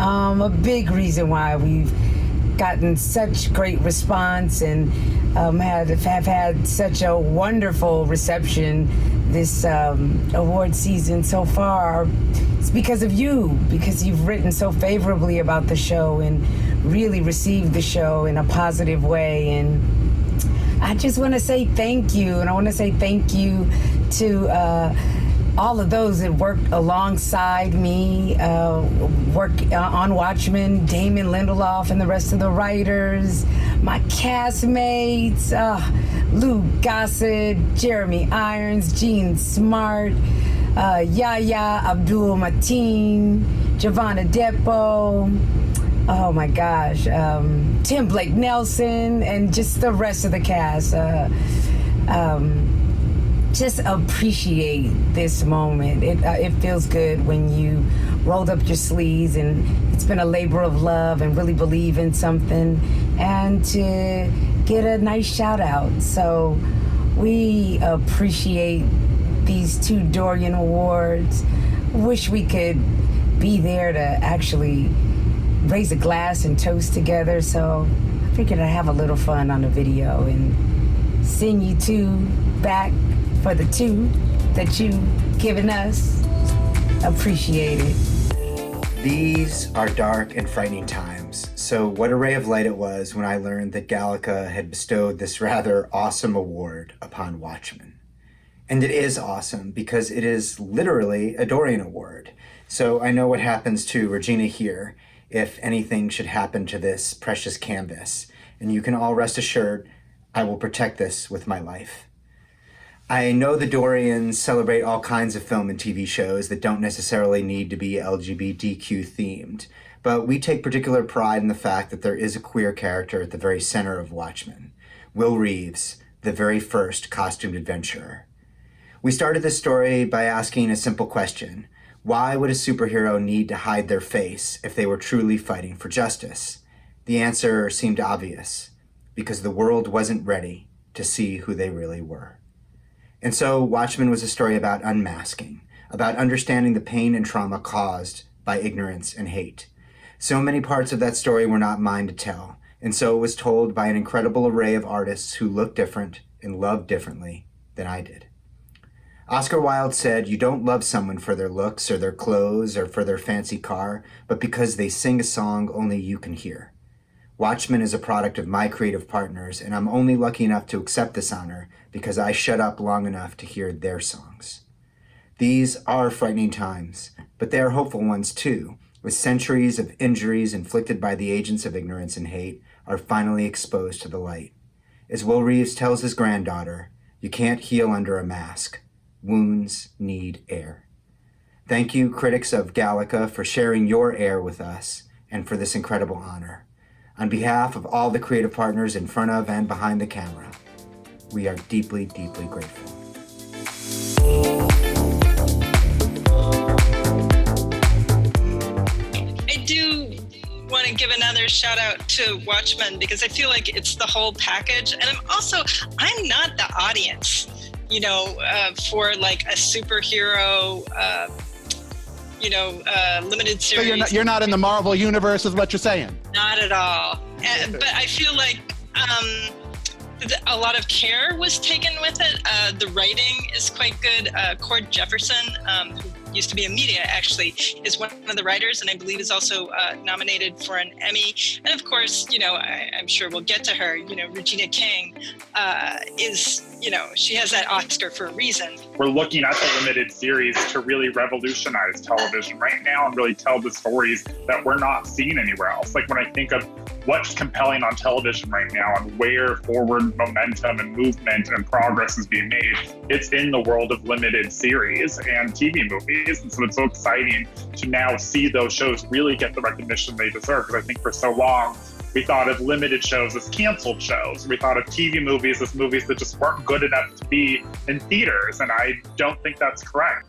[SPEAKER 22] A big reason why we've gotten such great response and have had such a wonderful reception this award season so far. It's because of you, because you've written so favorably about the show and really received the show in a positive way. And I just want to say thank you. And I want to say thank you to all of those that worked alongside me, work on Watchmen, Damon Lindelof and the rest of the writers, my castmates, Lou Gossett, Jeremy Irons, Gene Smart, Yahya Abdul Mateen, Giovanna Depo, oh my gosh, Tim Blake Nelson, and just the rest of the cast. Just appreciate this moment. It feels good when you rolled up your sleeves and it's been a labor of love and really believe in something and to get a nice shout out. So we appreciate these 2 Dorian Awards. Wish we could be there to actually raise a glass and toast together. So I figured I'd have a little fun on the video and send you 2 back for the 2 that you've given us. Appreciate it.
[SPEAKER 1] These are dark and frightening times. So what a ray of light it was when I learned that GALECA had bestowed this rather awesome award upon Watchmen. And it is awesome because it is literally a Dorian Award. So I know what happens to Regina here if anything should happen to this precious canvas. And you can all rest assured I will protect this with my life. I know the Dorians celebrate all kinds of film and TV shows that don't necessarily need to be LGBTQ themed, but we take particular pride in the fact that there is a queer character at the very center of Watchmen, Will Reeves, the very first costumed adventurer. We started this story by asking a simple question: why would a superhero need to hide their face if they were truly fighting for justice? The answer seemed obvious, because the world wasn't ready to see who they really were. And so Watchmen was a story about unmasking, about understanding the pain and trauma caused by ignorance and hate. So many parts of that story were not mine to tell, and so it was told by an incredible array of artists who looked different and loved differently than I did. Oscar Wilde said, "You don't love someone for their looks or their clothes or for their fancy car, but because they sing a song only you can hear." Watchmen is a product of my creative partners, and I'm only lucky enough to accept this honor because I shut up long enough to hear their songs. These are frightening times, but they are hopeful ones too, with centuries of injuries inflicted by the agents of ignorance and hate are finally exposed to the light. As Will Reeves tells his granddaughter, "You can't heal under a mask. Wounds need air." Thank you, critics of GALECA, for sharing your air with us and for this incredible honor. On behalf of all the creative partners in front of and behind the camera, we are deeply, deeply grateful.
[SPEAKER 3] I do want to give another shout out to Watchmen because I feel like it's the whole package. And I'm not the audience, for like a superhero, limited series.
[SPEAKER 2] So you're not in the Marvel universe is what you're saying?
[SPEAKER 3] Not at all. But I feel like a lot of care was taken with it. The writing is quite good. Cord Jefferson, who used to be in media, actually, is one of the writers, and I believe is also nominated for an Emmy. And of course, I'm sure we'll get to her. Regina King is, she has that Oscar for a reason.
[SPEAKER 23] We're looking at the limited series to really revolutionize television right now and really tell the stories that we're not seeing anywhere else. Like when I think of what's compelling on television right now and where forward momentum and movement and progress is being made, it's in the world of limited series and TV movies. And so it's so exciting to now see those shows really get the recognition they deserve. Because I think for so long, we thought of limited shows as canceled shows. We thought of TV movies as movies that just weren't good enough to be in theaters. And I don't think that's correct.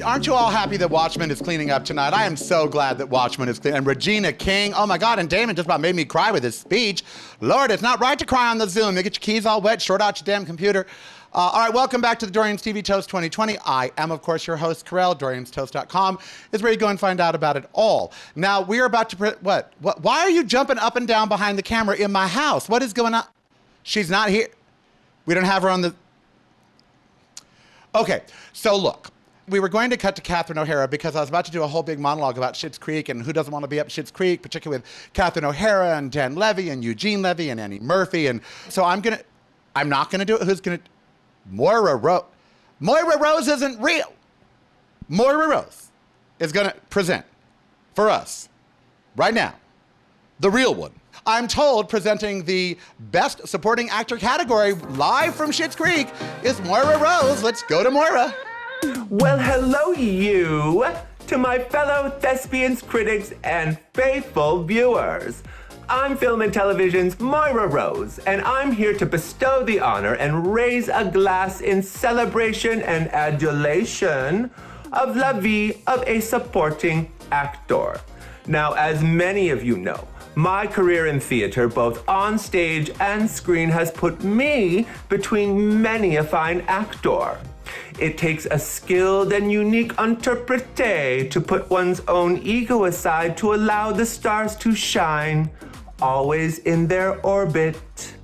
[SPEAKER 2] Aren't you all happy that Watchmen is cleaning up tonight? I am so glad that Watchmen is clean. And Regina King, oh my God, and Damon just about made me cry with his speech. Lord, it's not right to cry on the Zoom. You get your keys all wet, short out your damn computer. All right, welcome back to the Dorians TV Toast 2020. I am, of course, your host, Karel. DoriansToast.com is where you go and find out about it all. Now, we're about to, what? Why are you jumping up and down behind the camera in my house? What is going on? She's not here. We don't have her on the... Okay, so look. We were going to cut to Catherine O'Hara because I was about to do a whole big monologue about Schitt's Creek and who doesn't want to be up Schitt's Creek, particularly with Catherine O'Hara and Dan Levy and Eugene Levy and Annie Murphy. And so I'm not going to do it. Who's going to? Moira Rowe. Moira Rose isn't real. Moira Rose is going to present for us right now, the real one. I'm told presenting the Best Supporting Actor category live from Schitt's Creek is Moira Rose. Let's go to Moira.
[SPEAKER 4] Well, hello you to my fellow thespians, critics, and faithful viewers. I'm Film and Television's Moira Rose, and I'm here to bestow the honor and raise a glass in celebration and adulation of la vie of a supporting actor. Now, as many of you know, my career in theater, both on stage and screen, has put me between many a fine actor. It takes a skilled and unique interprete to put one's own ego aside to allow the stars to shine, always in their orbit.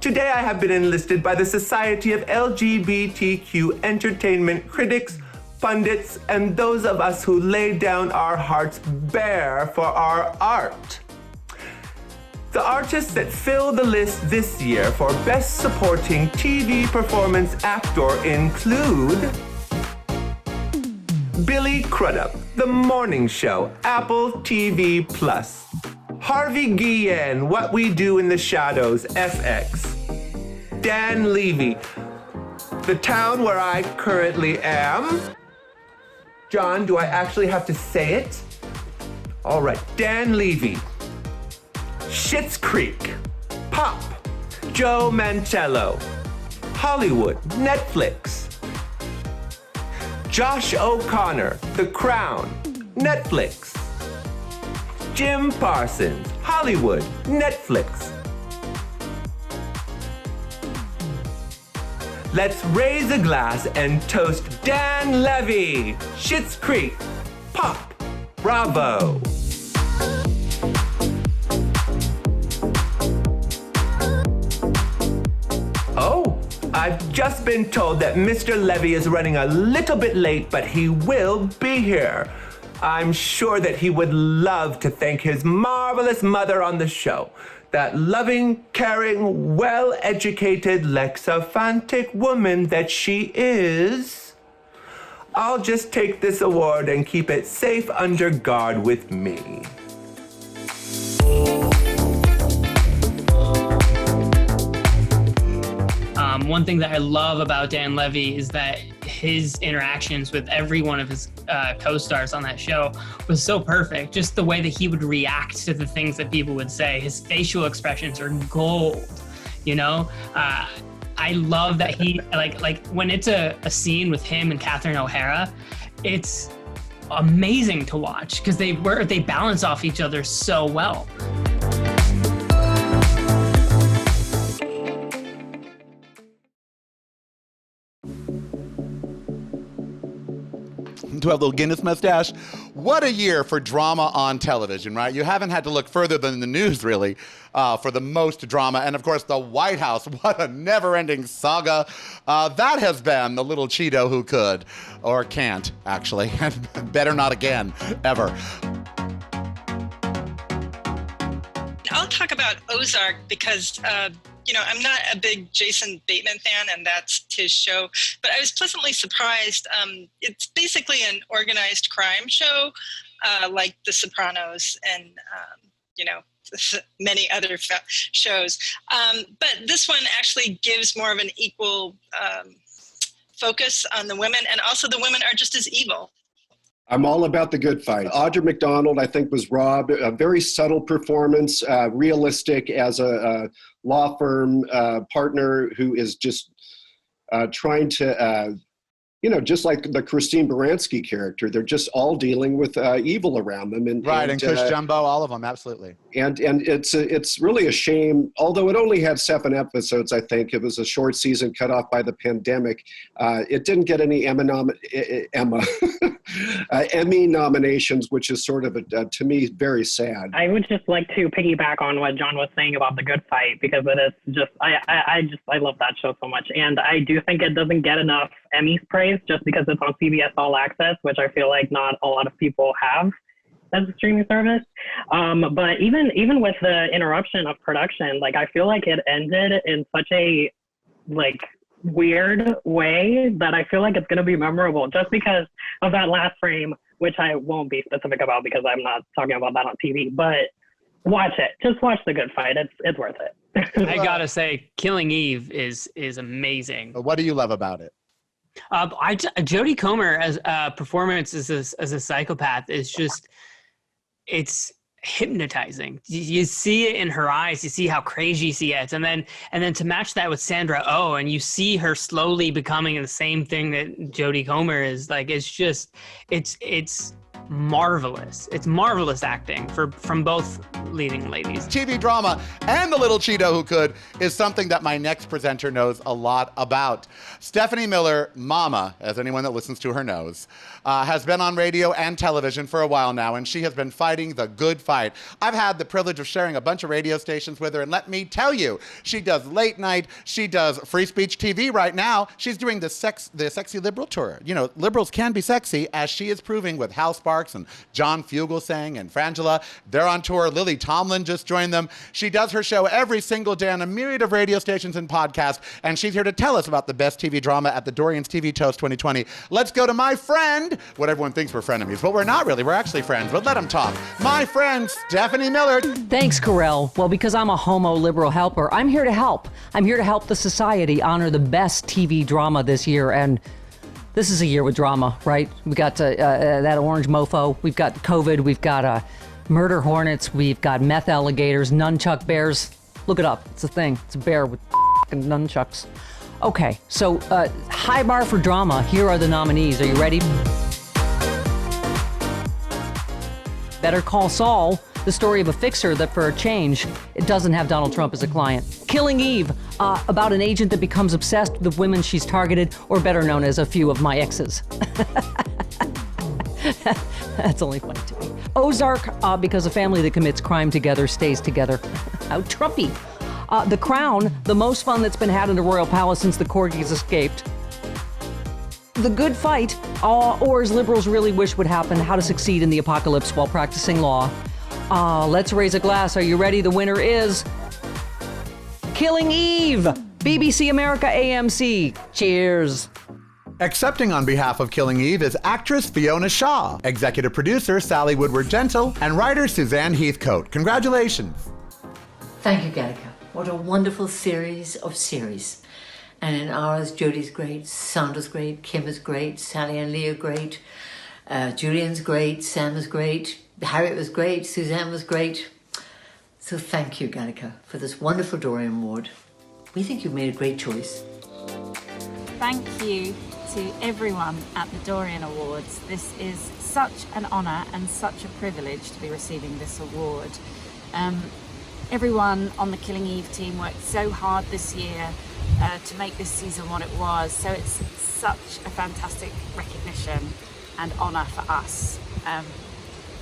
[SPEAKER 4] Today I have been enlisted by the Society of LGBTQ Entertainment critics, pundits, and those of us who lay down our hearts bare for our art. The artists that fill the list this year for Best Supporting TV Performance Actor include Billy Crudup, The Morning Show, Apple TV+. Harvey Guillén, What We Do in the Shadows, FX. Dan Levy, The Town Where I Currently Am. John, do I actually have to say it? All right, Dan Levy. Schitt's Creek, Pop, Joe Mantello, Hollywood, Netflix. Josh O'Connor, The Crown, Netflix. Jim Parsons, Hollywood, Netflix. Let's raise a glass and toast Dan Levy, Schitt's Creek, Pop, bravo. Oh, I've just been told that Mr. Levy is running a little bit late, but he will be here. I'm sure that he would love to thank his marvelous mother on the show. That loving, caring, well-educated, lexaphantic woman that she is. I'll just take this award and keep it safe under guard with me.
[SPEAKER 5] One thing that I love about Dan Levy is that his interactions with every one of his co-stars on that show was so perfect. Just the way that he would react to the things that people would say. His facial expressions are gold, you know? I love that he, like when it's a scene with him and Catherine O'Hara, it's amazing to watch because they balance off each other so well.
[SPEAKER 2] To have a little Guinness mustache. What a year for drama on television, right? You haven't had to look further than the news, really, for the most drama. And of course, the White House. What a never-ending saga. That has been the little Cheeto who could, or can't, actually. And better not again, ever.
[SPEAKER 3] I'll talk about Ozark because I'm not a big Jason Bateman fan, and that's his show. But I was pleasantly surprised. It's basically an organized crime show, like The Sopranos and, many other shows. But this one actually gives more of an equal focus on the women, and also the women are just as evil.
[SPEAKER 8] I'm all about the good fight. Audra McDonald, I think, was robbed. A very subtle performance, realistic as a law firm partner who is just trying to, just like the Christine Baranski character, they're just all dealing with evil around them. And
[SPEAKER 2] Chris Jumbo, all of them, absolutely.
[SPEAKER 8] And it's really a shame, although it only had 7 episodes, I think. It was a short season cut off by the pandemic. It didn't get any Emmy nominations, which is sort of, to me, very sad.
[SPEAKER 24] I would just like to piggyback on what John was saying about The Good Fight, because it is just, I love that show so much. And I do think it doesn't get enough Emmys praise just because it's on CBS All Access, which I feel like not a lot of people have as a streaming service. But even with the interruption of production, I feel like it ended in such a, weird way that I feel like it's going to be memorable just because of that last frame, which I won't be specific about because I'm not talking about that on TV, but watch it. Just watch The Good Fight. It's worth it.
[SPEAKER 5] I gotta say, Killing Eve is amazing.
[SPEAKER 2] What do you love about it?
[SPEAKER 5] Jodie Comer as a performance as a psychopath is just, it's hypnotizing. You see it in her eyes. You see how crazy she gets, and then to match that with Sandra Oh, and you see her slowly becoming the same thing that Jodie Comer is. Like, it's just, it's marvelous. It's marvelous acting from both leading ladies.
[SPEAKER 2] TV drama and the little Cheeto who could is something that my next presenter knows a lot about. Stephanie Miller, Mama, as anyone that listens to her knows, has been on radio and television for a while now, and she has been fighting the good fight. I've had the privilege of sharing a bunch of radio stations with her, and let me tell you, she does late night, she does free speech TV right now. She's doing the Sexy Liberal Tour. You know, liberals can be sexy, as she is proving with Hal Sparks and John Fugelsang and Frangela. They're on tour. Lily Tomlin just joined them. She does her show every single day on a myriad of radio stations and podcasts, and she's here to tell us about the best TV drama at the Dorians TV Toast 2020. Let's go to my friend, what everyone thinks we're frenemies, but we're not really. We're actually friends, but let them talk. My friend, Stephanie Miller.
[SPEAKER 9] Thanks, Karel. Well, because I'm a homo liberal helper, I'm here to help. I'm here to help the society honor the best TV drama this year, and this is a year with drama, right? We got that orange mofo. We've got COVID. We've got murder hornets. We've got meth alligators, nunchuck bears. Look it up. It's a thing. It's a bear with fucking nunchucks. Okay, so high bar for drama. Here are the nominees. Are you ready? Better Call Saul, the story of a fixer that for a change, it doesn't have Donald Trump as a client. Killing Eve, about an agent that becomes obsessed with the women she's targeted, or better known as a few of my exes. That's only funny to me. Ozark, because a family that commits crime together stays together. How Trumpy. The Crown, the most fun that's been had in the royal palace since the corgis escaped. The Good Fight, or as liberals really wish would happen, how to succeed in the apocalypse while practicing law. Let's raise a glass. Are you ready? The winner is Killing Eve, BBC America AMC. Cheers.
[SPEAKER 2] Accepting on behalf of Killing Eve is actress Fiona Shaw, executive producer Sally Woodward-Gentle, and writer Suzanne Heathcote. Congratulations.
[SPEAKER 10] Thank you, GALECA. What a wonderful series of series. And in ours, Jodie's great, Sandra's great, Kim is great, Sally and Lee are great, Julian's great, Sam is great, Harriet was great, Suzanne was great. So thank you, GALECA, for this wonderful Dorian Award. We think you've made a great choice.
[SPEAKER 11] Thank you to everyone at the Dorian Awards. This is such an honour and such a privilege to be receiving this award. Everyone on the Killing Eve team worked so hard this year to make this season what it was. So it's such a fantastic recognition and honour for us.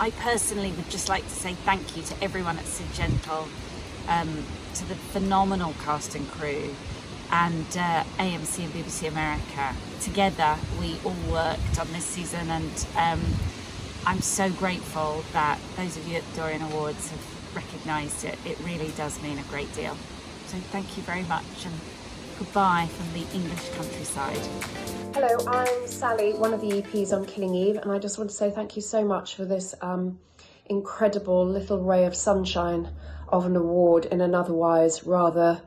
[SPEAKER 11] I personally would just like to say thank you to everyone at Syngenta, to the phenomenal cast and crew, and AMC and BBC America. Together, we all worked on this season, and I'm so grateful that those of you at the Dorian Awards have recognised it. It really does mean a great deal. So thank you very much, and goodbye from the English countryside.
[SPEAKER 12] Hello, I'm Sally, one of the EPs on Killing Eve, and I just want to say thank you so much for this incredible little ray of sunshine of an award in an otherwise rather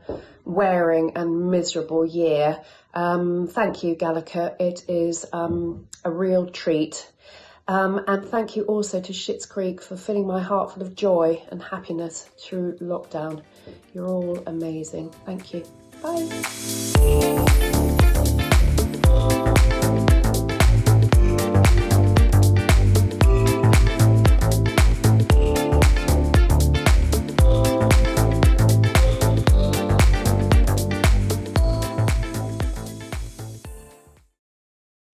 [SPEAKER 12] wearing and miserable year. Thank you, GALECA. It is a real treat. And thank you also to Schitt's Creek for filling my heart full of joy and happiness through lockdown. You're all amazing. Thank you. Bye.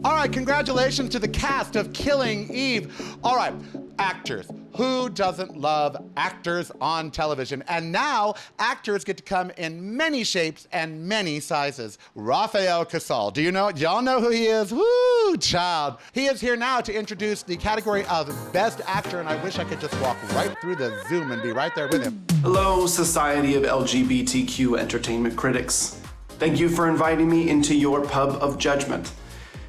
[SPEAKER 2] All right, congratulations to the cast of Killing Eve. All right, actors. Who doesn't love actors on television? And now actors get to come in many shapes and many sizes. Rafael Casal. Do y'all know who he is? Woo, child. He is here now to introduce the category of Best Actor, and I wish I could just walk right through the Zoom and be right there with him.
[SPEAKER 25] Hello, Society of LGBTQ Entertainment critics.
[SPEAKER 7] Thank you for inviting me into your pub of judgment.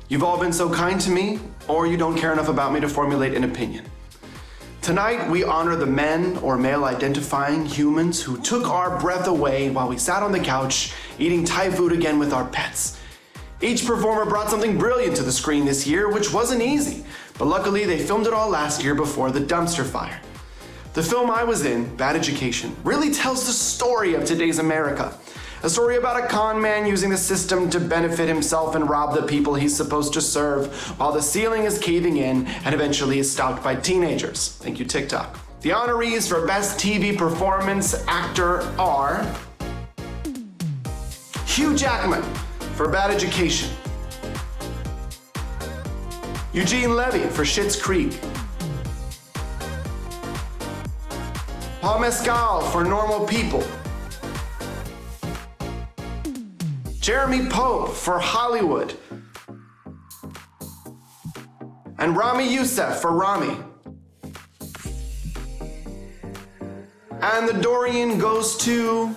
[SPEAKER 7] You've all been so kind to me, or you don't care enough about me to formulate an opinion. Tonight, we honor the men or male-identifying humans who took our breath away while we sat on the couch eating Thai food again with our pets. Each performer brought something brilliant to the screen this year, which wasn't easy, but luckily they filmed it all last year before the dumpster fire. The film I was in, Bad Education, really tells the story of today's America. A story about a con man using the system to benefit himself and rob the people he's supposed to serve, while the ceiling is caving in and eventually is stalked by teenagers. Thank you, TikTok. The honorees for Best TV Performance Actor are Hugh Jackman for Bad Education, Eugene Levy for Schitt's Creek, Paul Mescal for Normal People, Jeremy Pope for Hollywood, and Rami Youssef for Rami. And the Dorian goes to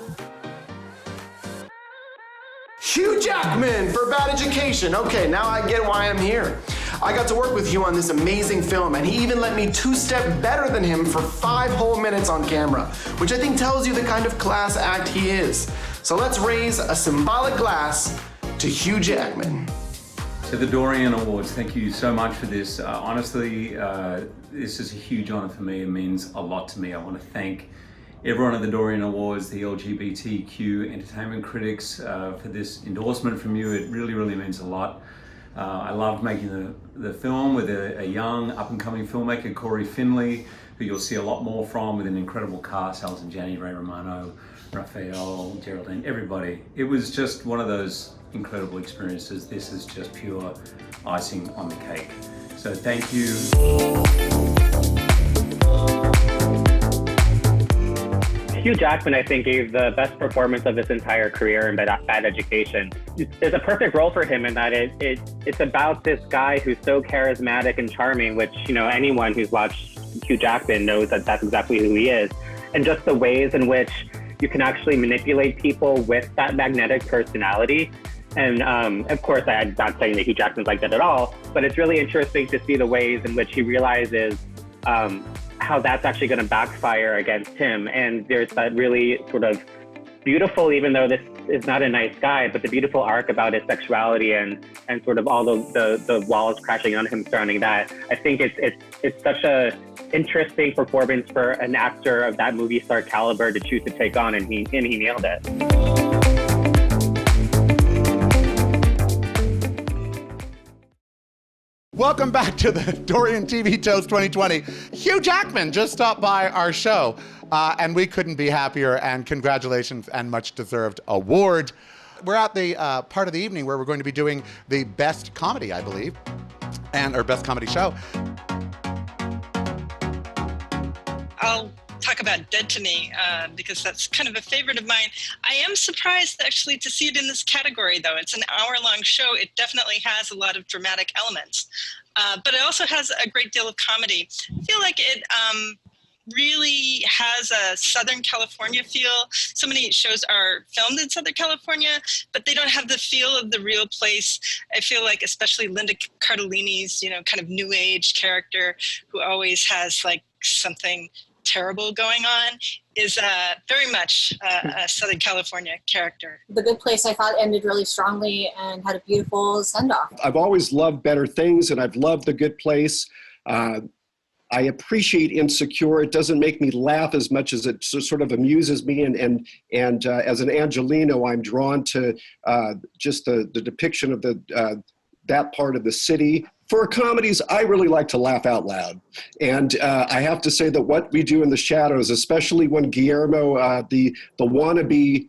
[SPEAKER 7] Hugh Jackman for Bad Education. Okay, now I get why I'm here. I got to work with Hugh on this amazing film, and he even let me two-step better than him for 5 whole minutes on camera, which I think tells you the kind of class act he is. So let's raise a symbolic glass to Hugh Jackman.
[SPEAKER 13] To the Dorian Awards, thank you so much for this. Honestly, this is a huge honor for me. It means a lot to me. I want to thank everyone at the Dorian Awards, the LGBTQ Entertainment critics, for this endorsement from you. It really, really means a lot. I loved making the film with a young up-and-coming filmmaker, Corey Finley, who you'll see a lot more from, with an incredible cast, Alison Janney, Ray Romano, Rafael, Geraldine, everybody. It was just one of those incredible experiences. This is just pure icing on the cake. So thank you.
[SPEAKER 24] Hugh Jackman, I think, gave the best performance of his entire career in Bad Education. There's a perfect role for him in that it's about this guy who's so charismatic and charming, which, you know, anyone who's watched Hugh Jackman knows that that's exactly who he is. And just the ways in which you can actually manipulate people with that magnetic personality. And of course, I'm not saying that Hugh Jackman's like that at all, but it's really interesting to see the ways in which he realizes how that's actually going to backfire against him. And there's that really sort of beautiful, even though this is not a nice guy, but the beautiful arc about his sexuality and sort of all the walls crashing on him surrounding that. I think it's such a interesting performance for an actor of that movie star caliber to choose to take on, and he nailed it.
[SPEAKER 2] Welcome back to the Dorian TV Toast 2020. Hugh Jackman just stopped by our show, and we couldn't be happier, and congratulations and much deserved award. We're at the part of the evening where we're going to be doing the best comedy, I believe, and our best comedy show.
[SPEAKER 3] I'll talk about Dead to Me because that's kind of a favorite of mine. I am surprised actually to see it in this category, though. It's an hour-long show. It definitely has a lot of dramatic elements, but it also has a great deal of comedy. I feel like it really has a Southern California feel. So many shows are filmed in Southern California, but they don't have the feel of the real place. I feel like especially Linda Cardellini's, kind of new age character who always has like something terrible going on is very much a Southern California character.
[SPEAKER 14] The Good Place, I thought, ended really strongly and had a beautiful send-off.
[SPEAKER 8] I've always loved Better Things, and I've loved The Good Place. I appreciate Insecure. It doesn't make me laugh as much as it sort of amuses me. And as an Angelino, I'm drawn to just the depiction of that part of the city. For comedies, I really like to laugh out loud. And I have to say that What We Do in the Shadows, especially when Guillermo, the wannabe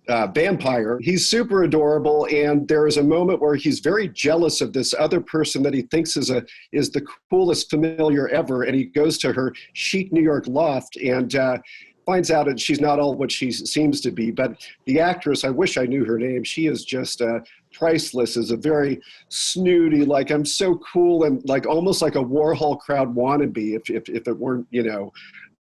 [SPEAKER 8] vampire, he's super adorable. And there is a moment where he's very jealous of this other person that he thinks is the coolest familiar ever. And he goes to her chic New York loft and finds out that she's not all what she seems to be. But the actress, I wish I knew her name. She is just priceless, as a very snooty, like, I'm so cool, and like almost like a Warhol crowd wannabe if it weren't,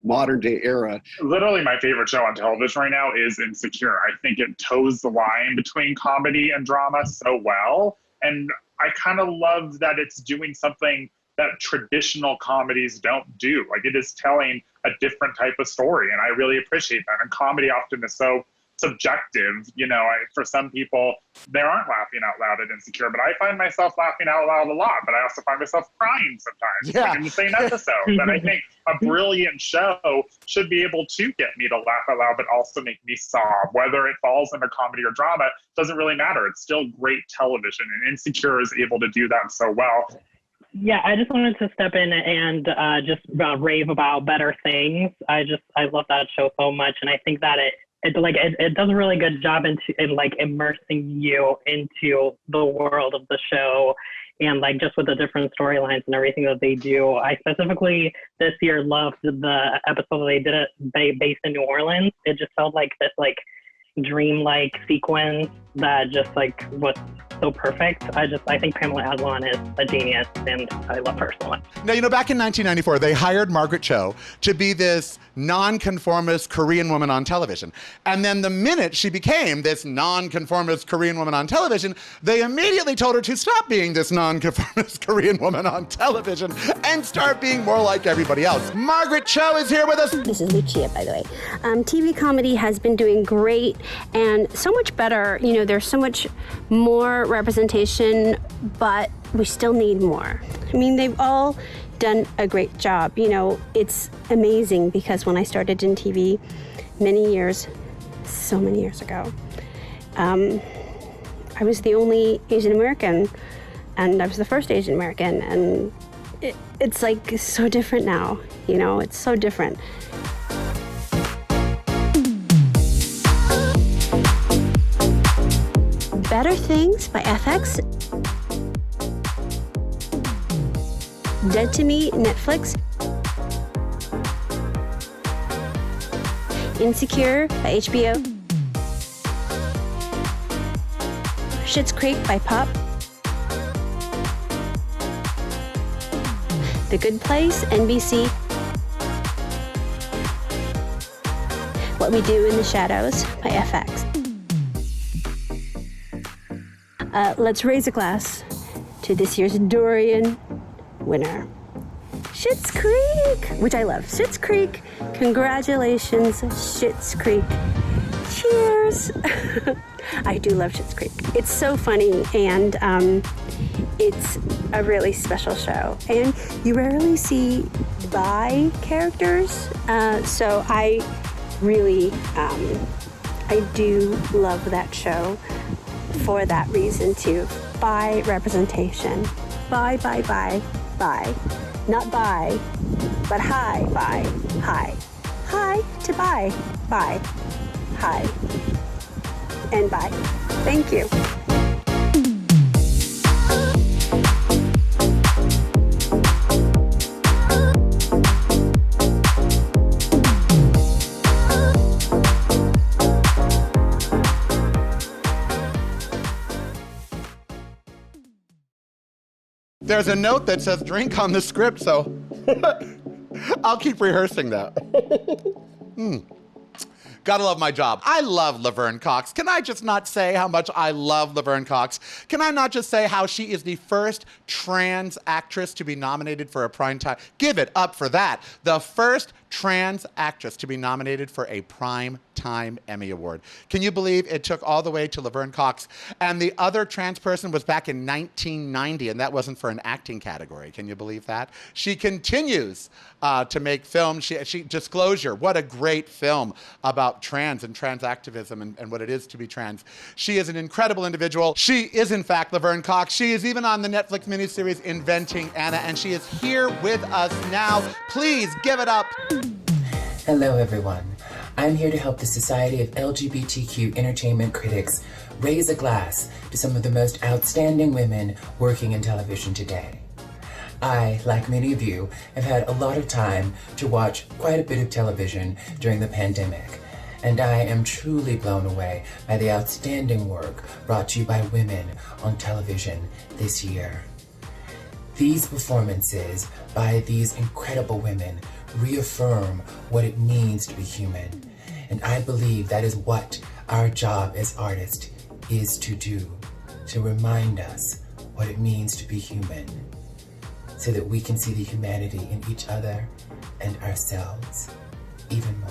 [SPEAKER 8] modern day era.
[SPEAKER 23] Literally my favorite show on television right now is Insecure. I think it toes the line between comedy and drama so well. And I kind of love that it's doing something that traditional comedies don't do. Like, it is telling a different type of story, and I really appreciate that. And comedy often is so subjective. You know, for some people, they aren't laughing out loud at Insecure, but I find myself laughing out loud a lot, but I also find myself crying sometimes, like in the same episode. And I think a brilliant show should be able to get me to laugh out loud, but also make me sob. Whether it falls into comedy or drama doesn't really matter. It's still great television, and Insecure is able to do that so well.
[SPEAKER 24] Yeah, I just wanted to step in and just rave about Better Things. I love that show so much, and I think that it does a really good job in immersing you into the world of the show, and like just with the different storylines and everything that they do. I specifically this year loved the episode they did it based in New Orleans. It just felt like this like dreamlike sequence that just like was so perfect. I think Pamela Adlon is a genius, and I love her so much.
[SPEAKER 2] Now, you know, back in 1994, they hired Margaret Cho to be this nonconformist Korean woman on television. And then the minute she became this nonconformist Korean woman on television, they immediately told her to stop being this nonconformist Korean woman on television and start being more like everybody else. Margaret Cho is here with us.
[SPEAKER 15] This is Lucia, by the way. TV comedy has been doing great and so much better. You know, there's so much more representation, but we still need more. I mean, they've all done a great job. You know, it's amazing because when I started in TV so many years ago, I was the only Asian American, and I was the first Asian American, and it's like so different now. You know, it's so different. Better Things by FX. Dead to Me, Netflix. Insecure by HBO. Schitt's Creek by Pop. The Good Place, NBC. What We Do in the Shadows by FX. Let's raise a glass to this year's Dorian winner, Schitt's Creek, which I love. Schitt's Creek, congratulations, Schitt's Creek. Cheers. I do love Schitt's Creek. It's so funny, and it's a really special show. And you rarely see bi characters, so I really, I do love that show for that reason too. Bi representation. Bi. Not bi, but hi, bi, hi. Hi to bi, hi, and bye. Thank you.
[SPEAKER 2] There's a note that says drink on the script, so I'll keep rehearsing that. Gotta love my job. I love Laverne Cox. Can I just not say how much I love Laverne Cox? Can I not just say how she is the first trans actress to be nominated for a primetime? Give it up for that. The first trans actress to be nominated for a primetime Emmy Award. Can you believe it took all the way to Laverne Cox? And the other trans person was back in 1990, and that wasn't for an acting category. Can you believe that? She continues to make films. She Disclosure, what a great film about trans and trans activism and what it is to be trans. She is an incredible individual. She is, in fact, Laverne Cox. She is even on the Netflix miniseries Inventing Anna, and she is here with us now. Please give it up.
[SPEAKER 16] Hello, everyone. I'm here to help the Society of LGBTQ Entertainment Critics raise a glass to some of the most outstanding women working in television today. I, like many of you, have had a lot of time to watch quite a bit of television during the pandemic, and I am truly blown away by the outstanding work brought to you by women on television this year. These performances by these incredible women reaffirm what it means to be human. And I believe that is what our job as artists is to do, to remind us what it means to be human, so that we can see the humanity in each other and ourselves even more.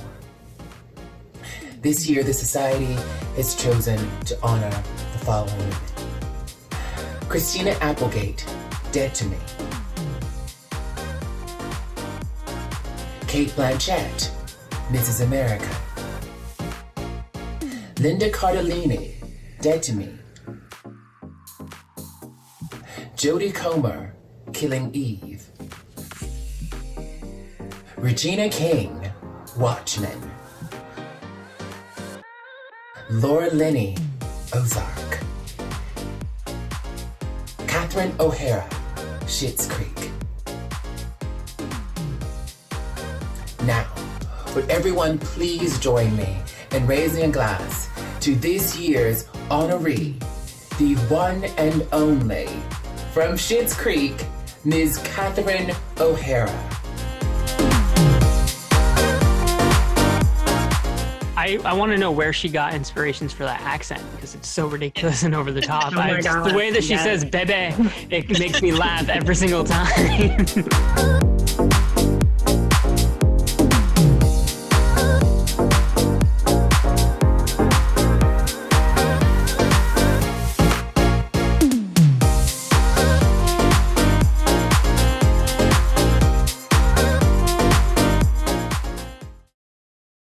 [SPEAKER 16] This year, the Society has chosen to honor the following women. Christina Applegate, Dead to Me. Kate Blanchett, Mrs. America. Linda Cardellini, Dead to Me. Jodie Comer, Killing Eve. Regina King, Watchmen. Laura Linney, Ozark. Catherine O'Hara, Schitt's Creek. Now, would everyone please join me in raising a glass to this year's honoree, the one and only, from Schitt's Creek, Ms. Catherine O'Hara.
[SPEAKER 5] I want to know where she got inspirations for that accent, because it's so ridiculous and over the top.
[SPEAKER 24] Oh my God.
[SPEAKER 5] The way that she says "bebe," it makes me laugh every single time.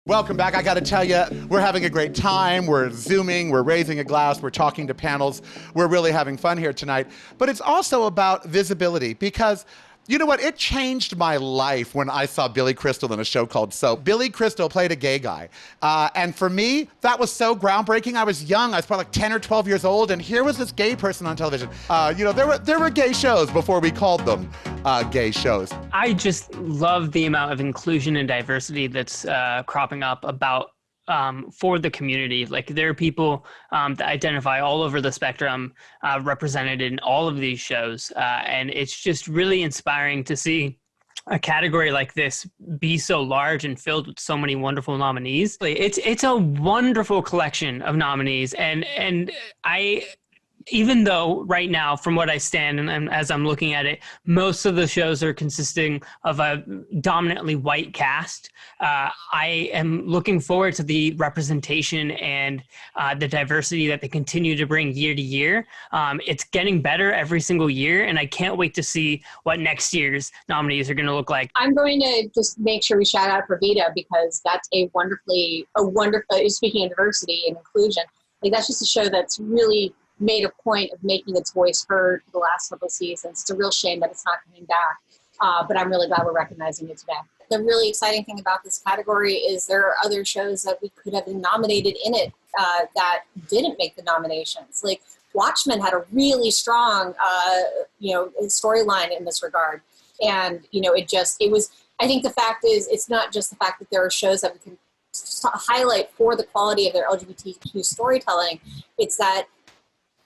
[SPEAKER 2] Welcome back. I got to tell you, we're having a great time. We're Zooming, we're raising a glass, we're talking to panels. We're really having fun here tonight. But it's also about visibility, because you know what? It changed my life when I saw Billy Crystal in a show called So. Billy Crystal played a gay guy. And for me, that was so groundbreaking. I was young. I was probably like 10 or 12 years old. And here was this gay person on television. There were gay shows before we called them gay shows.
[SPEAKER 5] I just love the amount of inclusion and diversity that's cropping up about for the community. Like, there are people that identify all over the spectrum represented in all of these shows. And it's just really inspiring to see a category like this be so large and filled with so many wonderful nominees. It's a wonderful collection of nominees. And even though right now, from what I stand and as I'm looking at it, most of the shows are consisting of a dominantly white cast, I am looking forward to the representation and the diversity that they continue to bring year to year. It's getting better every single year, and I can't wait to see what next year's nominees are going to look like.
[SPEAKER 14] I'm going to just make sure we shout out Pravita, because that's a wonderful, speaking of diversity and inclusion, like, that's just a show that's really made a point of making its voice heard for the last couple of seasons. It's a real shame that it's not coming back, but I'm really glad we're recognizing it today. The really exciting thing about this category is there are other shows that we could have been nominated in it that didn't make the nominations. Like, Watchmen had a really strong, storyline in this regard. And, I think the fact is, it's not just the fact that there are shows that we can highlight for the quality of their LGBTQ storytelling. It's that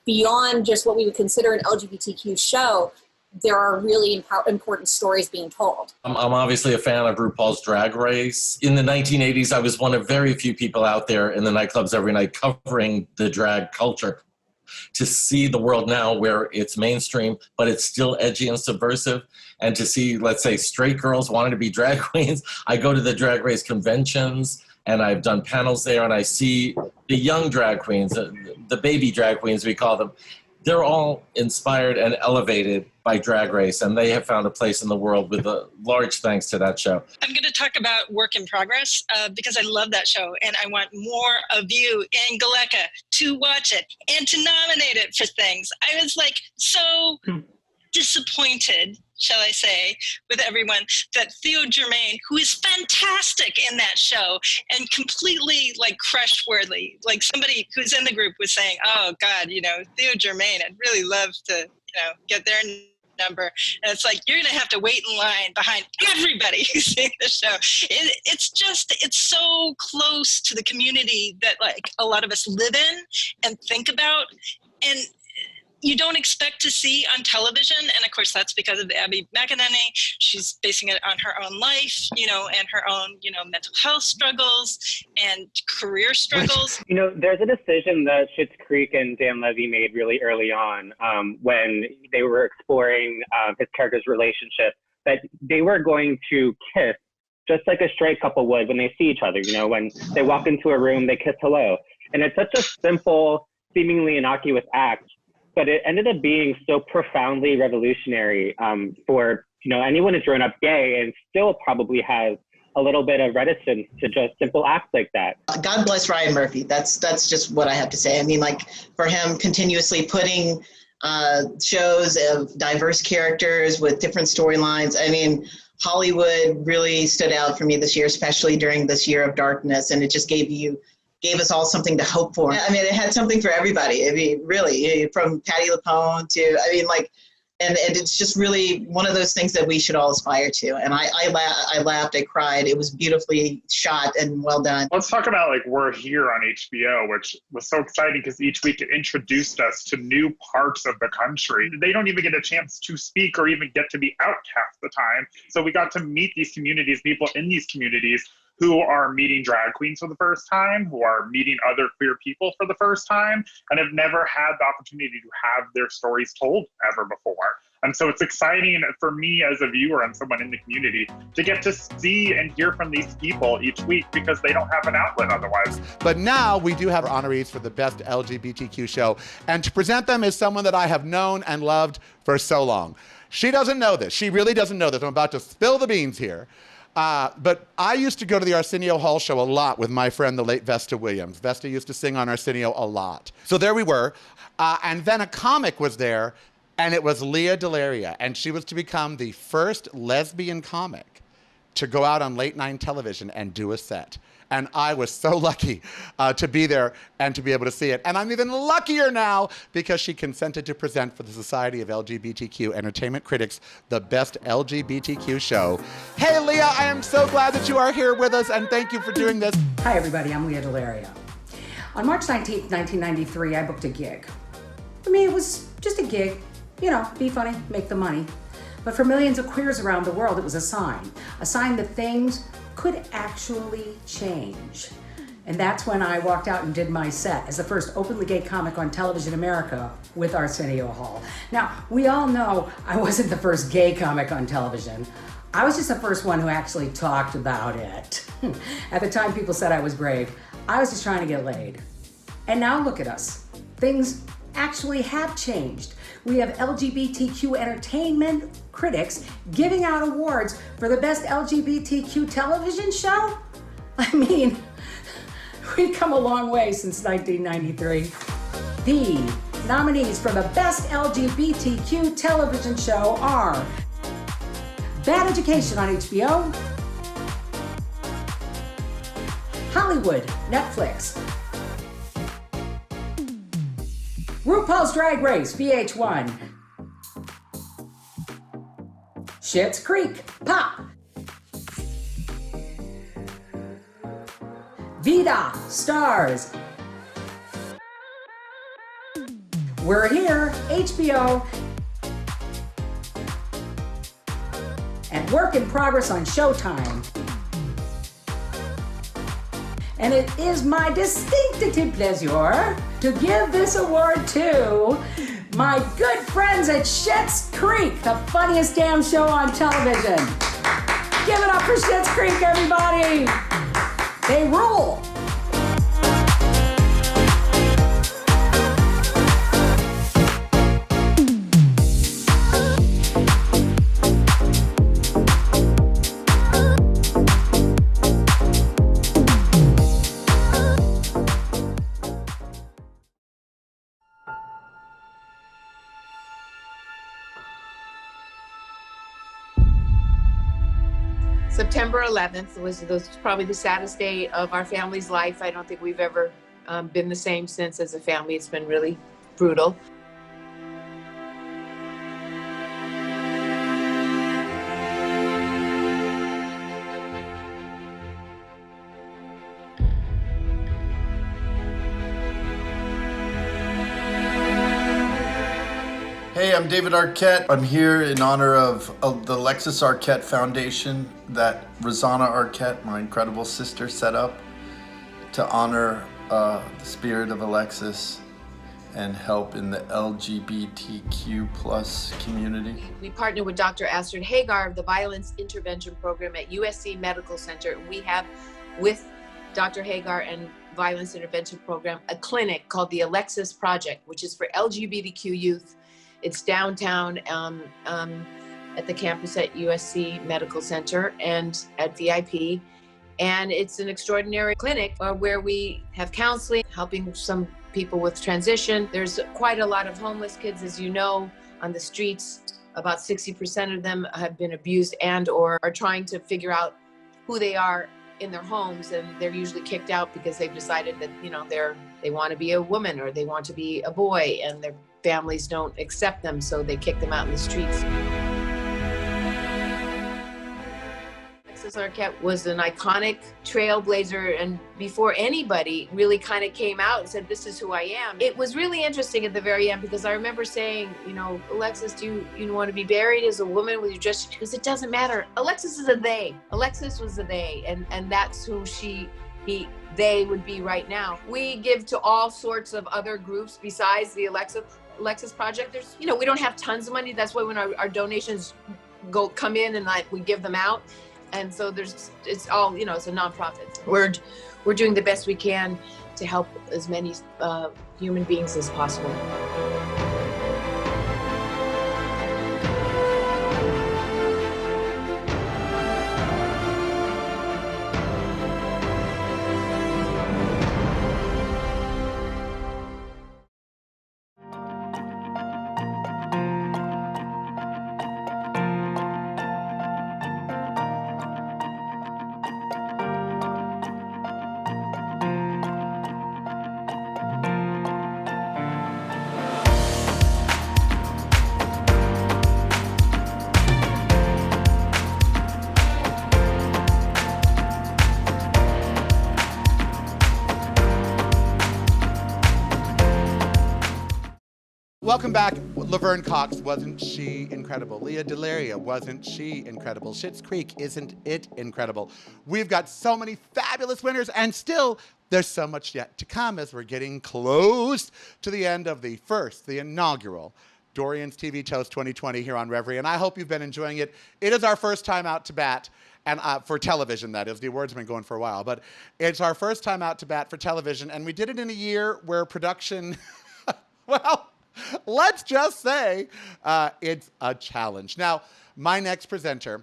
[SPEAKER 14] beyond just what we would consider an LGBTQ show, there are really important stories being told.
[SPEAKER 17] I'm obviously a fan of RuPaul's Drag Race. In the 1980s, I was one of very few people out there in the nightclubs every night covering the drag culture. To see the world now where it's mainstream, but it's still edgy and subversive, and to see, let's say, straight girls wanting to be drag queens. I go to the Drag Race conventions, and I've done panels there, and I see the young drag queens, the baby drag queens, we call them. They're all inspired and elevated by Drag Race, and they have found a place in the world with a large thanks to that show.
[SPEAKER 3] I'm going to talk about Work in Progress because I love that show, and I want more of you in GALECA to watch it and to nominate it for things. I was like so disappointed, shall I say, with everyone, that Theo Germain, who is fantastic in that show and completely like crush-worthy, like somebody who's in the group was saying, oh God, Theo Germain, I'd really love to, get their number. And it's like, you're going to have to wait in line behind everybody who's seeing the show. It's so close to the community that like a lot of us live in and think about. And you don't expect to see on television. And of course, that's because of Abby McEnany. She's basing it on her own life, and her own, mental health struggles and career struggles.
[SPEAKER 6] There's a decision that Schitt's Creek and Dan Levy made really early on when they were exploring his character's relationship, that they were going to kiss just like a straight couple would when they see each other. When they walk into a room, they kiss hello. And it's such a simple, seemingly innocuous act, but it ended up being so profoundly revolutionary for anyone who's grown up gay and still probably has a little bit of reticence to just simple acts like that.
[SPEAKER 18] God bless Ryan Murphy. That's just what I have to say. I mean, for him continuously putting shows of diverse characters with different storylines. I mean, Hollywood really stood out for me this year, especially during this year of darkness, and it just gave us all something to hope for. I mean, it had something for everybody. I mean, really, from Patti LuPone to, and it's just really one of those things that we should all aspire to. And I laughed, I cried. It was beautifully shot and well done.
[SPEAKER 23] Let's talk about We're Here on HBO, which was so exciting because each week it introduced us to new parts of the country. They don't even get a chance to speak or even get to be out half the time. So we got to meet these communities, people in these communities who are meeting drag queens for the first time, who are meeting other queer people for the first time, and have never had the opportunity to have their stories told ever before. And so it's exciting for me as a viewer and someone in the community to get to see and hear from these people each week because they don't have an outlet otherwise.
[SPEAKER 2] But now we do have honorees for the best LGBTQ show. And to present them is someone that I have known and loved for so long. She doesn't know this. She really doesn't know this. I'm about to spill the beans here. But I used to go to the Arsenio Hall show a lot with my friend, the late Vesta Williams. Vesta used to sing on Arsenio a lot. So there we were. And then a comic was there, and it was Lea DeLaria. And she was to become the first lesbian comic to go out on late night television and do a set. And I was so lucky to be there and to be able to see it. And I'm even luckier now because she consented to present for the Society of LGBTQ Entertainment Critics the best LGBTQ show. Hey, Lea, I am so glad that you are here with us, and thank you for doing this.
[SPEAKER 19] Hi, everybody. I'm Lea DeLaria. On March 19th, 1993, I booked a gig. For me, it was just a gig. Be funny, make the money. But for millions of queers around the world, it was a sign that things could actually change. And that's when I walked out and did my set as the first openly gay comic on television in America with Arsenio Hall. Now, we all know I wasn't the first gay comic on television. I was just the first one who actually talked about it. At the time, people said I was brave. I was just trying to get laid. And now look at us. Things actually have changed. We have LGBTQ Entertainment critics giving out awards for the best LGBTQ television show? I mean, we've come a long way since 1993. The nominees for the best LGBTQ television show are Bad Education on HBO, Hollywood, Netflix, RuPaul's Drag Race, VH1, Schitt's Creek, Pop, Vida, Stars, We're Here, HBO, and Work in Progress on Showtime. And it is my distinctive pleasure to give this award to my good friends at Schitt's Creek, the funniest damn show on television. Give it up for Schitt's Creek, everybody. They rule.
[SPEAKER 20] September 11th was probably the saddest day of our family's life. I don't think we've ever been the same since as a family. It's been really brutal.
[SPEAKER 7] I'm David Arquette. I'm here in honor of the Alexis Arquette Foundation that Rosanna Arquette, my incredible sister, set up to honor the spirit of Alexis and help in the LGBTQ plus community.
[SPEAKER 20] We partner with Dr. Astrid Hagar of the Violence Intervention Program at USC Medical Center. We have, with Dr. Hagar and Violence Intervention Program, a clinic called the Alexis Project, which is for LGBTQ youth. It's downtown at the campus at USC Medical Center and at VIP. And it's an extraordinary clinic where we have counseling, helping some people with transition. There's quite a lot of homeless kids, as you know, on the streets. About 60% of them have been abused and or are trying to figure out who they are in their homes, and they're usually kicked out because they've decided that, you know, they want to be a woman or they want to be a boy, and their families don't accept them, so they kick them out in the streets. Alexis Arquette was an iconic trailblazer, and before anybody really kind of came out and said, this is who I am. It was really interesting at the very end, because I remember saying, you know, Alexis, do you want to be buried as a woman with your dress? Because it doesn't matter. Alexis is a they. Alexis was a they, and that's who they would be right now. We give to all sorts of other groups besides the Alexis Project. There's, you know, we don't have tons of money. That's why when our donations come in and we give them out. And so it's all, you know, it's a nonprofit. We're doing the best we can to help as many human beings as possible.
[SPEAKER 2] Welcome back. Laverne Cox, wasn't she incredible? Lea DeLaria, wasn't she incredible? Schitt's Creek, isn't it incredible? We've got so many fabulous winners, and still there's so much yet to come as we're getting close to the end of the inaugural Dorian's TV Toast 2020 here on Reverie, and I hope you've been enjoying it. It is our first time out to bat, and for television, that is. The awards have been going for a while, but it's our first time out to bat for television, and we did it in a year where production, well, let's just say it's a challenge. Now, my next presenter,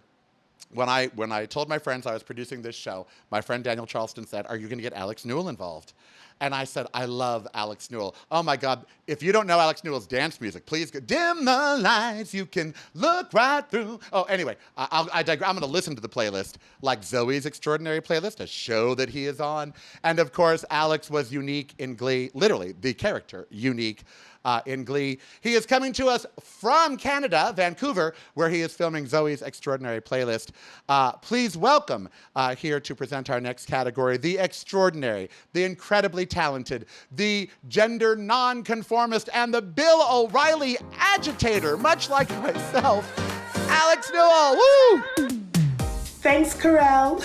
[SPEAKER 2] when I told my friends I was producing this show, my friend Daniel Charleston said, "Are you going to get Alex Newell involved?" And I said, "I love Alex Newell. Oh my God, if you don't know Alex Newell's dance music, please go, dim the lights, you can look right through." Oh, anyway, I digress. I'm going to listen to the playlist, like Zoe's Extraordinary Playlist, a show that he is on. And of course, Alex was unique in Glee, literally the character unique in Glee. He is coming to us from Canada, Vancouver, where he is filming Zoe's Extraordinary Playlist. Please welcome here to present our next category, the extraordinary, the incredibly talented, the gender nonconformist, and the Bill O'Reilly agitator, much like myself, Alex Newell. Woo!
[SPEAKER 1] Thanks, Karel.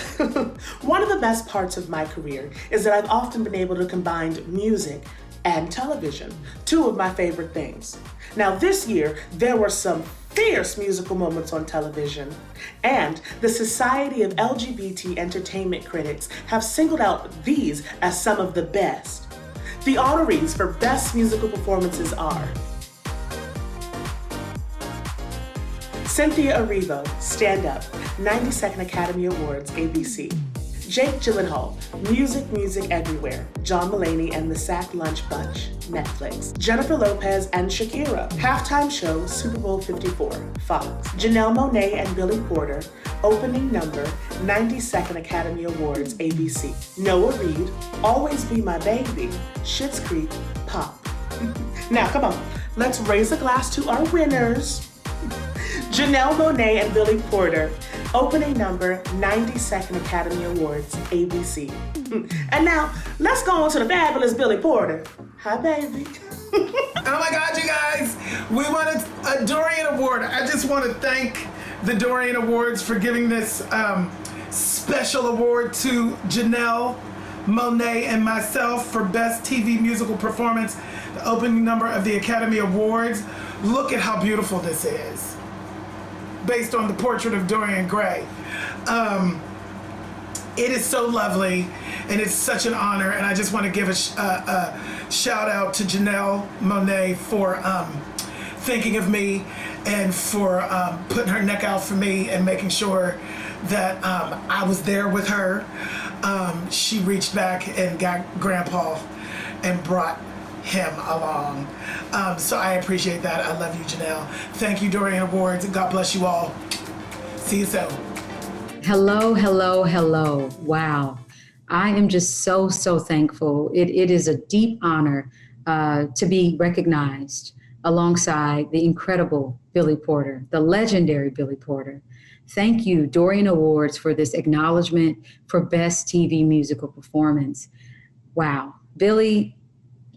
[SPEAKER 1] One of the best parts of my career is that I've often been able to combine music and television, two of my favorite things. Now this year, there were some fierce musical moments on television, and the Society of LGBT Entertainment critics have singled out these as some of the best. The honorees for best musical performances are Cynthia Erivo, Stand Up, 92nd Academy Awards, ABC. Jake Gyllenhaal, Music Everywhere, John Mulaney and the Sack Lunch Bunch, Netflix. Jennifer Lopez and Shakira, Halftime Show, Super Bowl 54, Fox. Janelle Monáe and Billy Porter, Opening Number, 92nd Academy Awards, ABC. Noah Reid, Always Be My Baby, Schitt's Creek, Pop. Now, come on, let's raise a glass to our winners. Janelle Monáe and Billy Porter, Opening Number, 92nd Academy Awards, ABC. And now, let's go on to the fabulous Billy Porter. Hi, baby.
[SPEAKER 4] Oh my God, you guys, we won a Dorian Award. I just want to thank the Dorian Awards for giving this special award to Janelle Monáe and myself for Best TV Musical Performance, the opening number of the Academy Awards. Look at how beautiful this is, based on the portrait of Dorian Gray. It is so lovely, and it's such an honor, and I just want to give a shout out to Janelle Monáe for thinking of me and for putting her neck out for me and making sure that I was there with her. She reached back and got Grandpa and brought him along. So I appreciate that. I love you, Janelle. Thank you, Dorian Awards. God bless you all. See you soon.
[SPEAKER 19] Hello, hello, hello. Wow. I am just so thankful. It is a deep honor to be recognized alongside the incredible Billy Porter, the legendary Billy Porter. Thank you, Dorian Awards, for this acknowledgement for Best TV Musical Performance. Wow. Billy,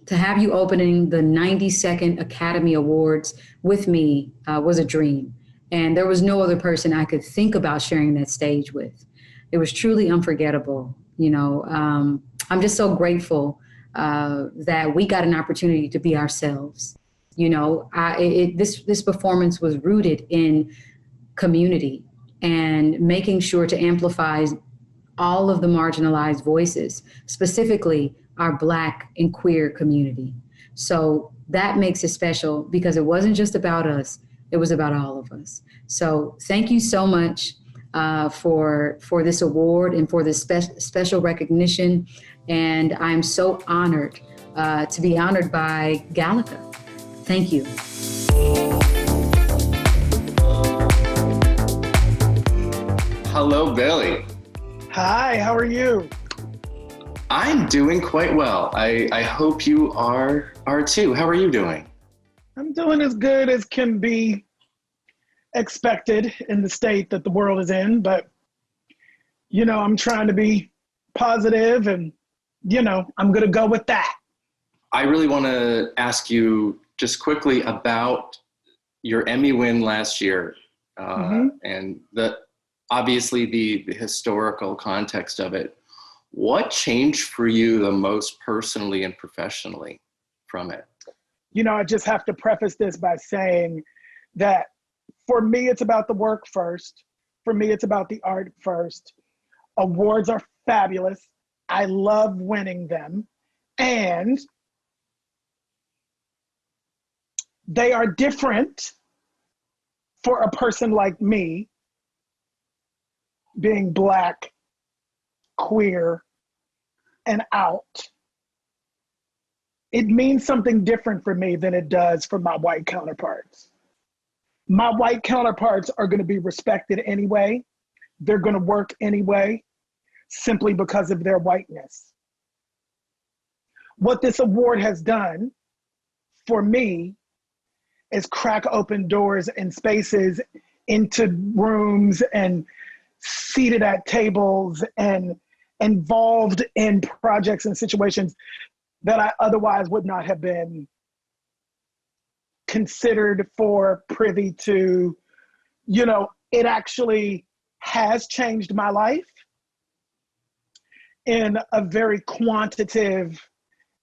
[SPEAKER 19] to have you opening the 92nd Academy Awards with me was a dream. And there was no other person I could think about sharing that stage with. It was truly unforgettable. You know, I'm just so grateful that we got an opportunity to be ourselves. You know, this performance was rooted in community and making sure to amplify all of the marginalized voices, specifically our Black and queer community. So that makes it special because it wasn't just about us, it was about all of us. So thank you so much for this award and for this special recognition. And I'm so honored to be honored by GALECA. Thank you.
[SPEAKER 9] Hello, Billy.
[SPEAKER 21] Hi, how are you?
[SPEAKER 9] I'm doing quite well. I hope you are too. How are you doing?
[SPEAKER 21] I'm doing as good as can be expected in the state that the world is in, but you know, I'm trying to be positive and you know, I'm gonna go with that.
[SPEAKER 9] I really want to ask you just quickly about your Emmy win last year and obviously the historical context of it. What changed for you the most personally and professionally from it?
[SPEAKER 21] You know, I just have to preface this by saying that for me, it's about the work first. For me, it's about the art first. Awards are fabulous. I love winning them. And they are different for a person like me, being Black, queer, and out. It means something different for me than it does for my white counterparts. My white counterparts are going to be respected anyway. They're going to work anyway, simply because of their whiteness. What this award has done for me is crack open doors and spaces into rooms and seated at tables and involved in projects and situations that I otherwise would not have been considered for, privy to. You know, it actually has changed my life in a very quantitative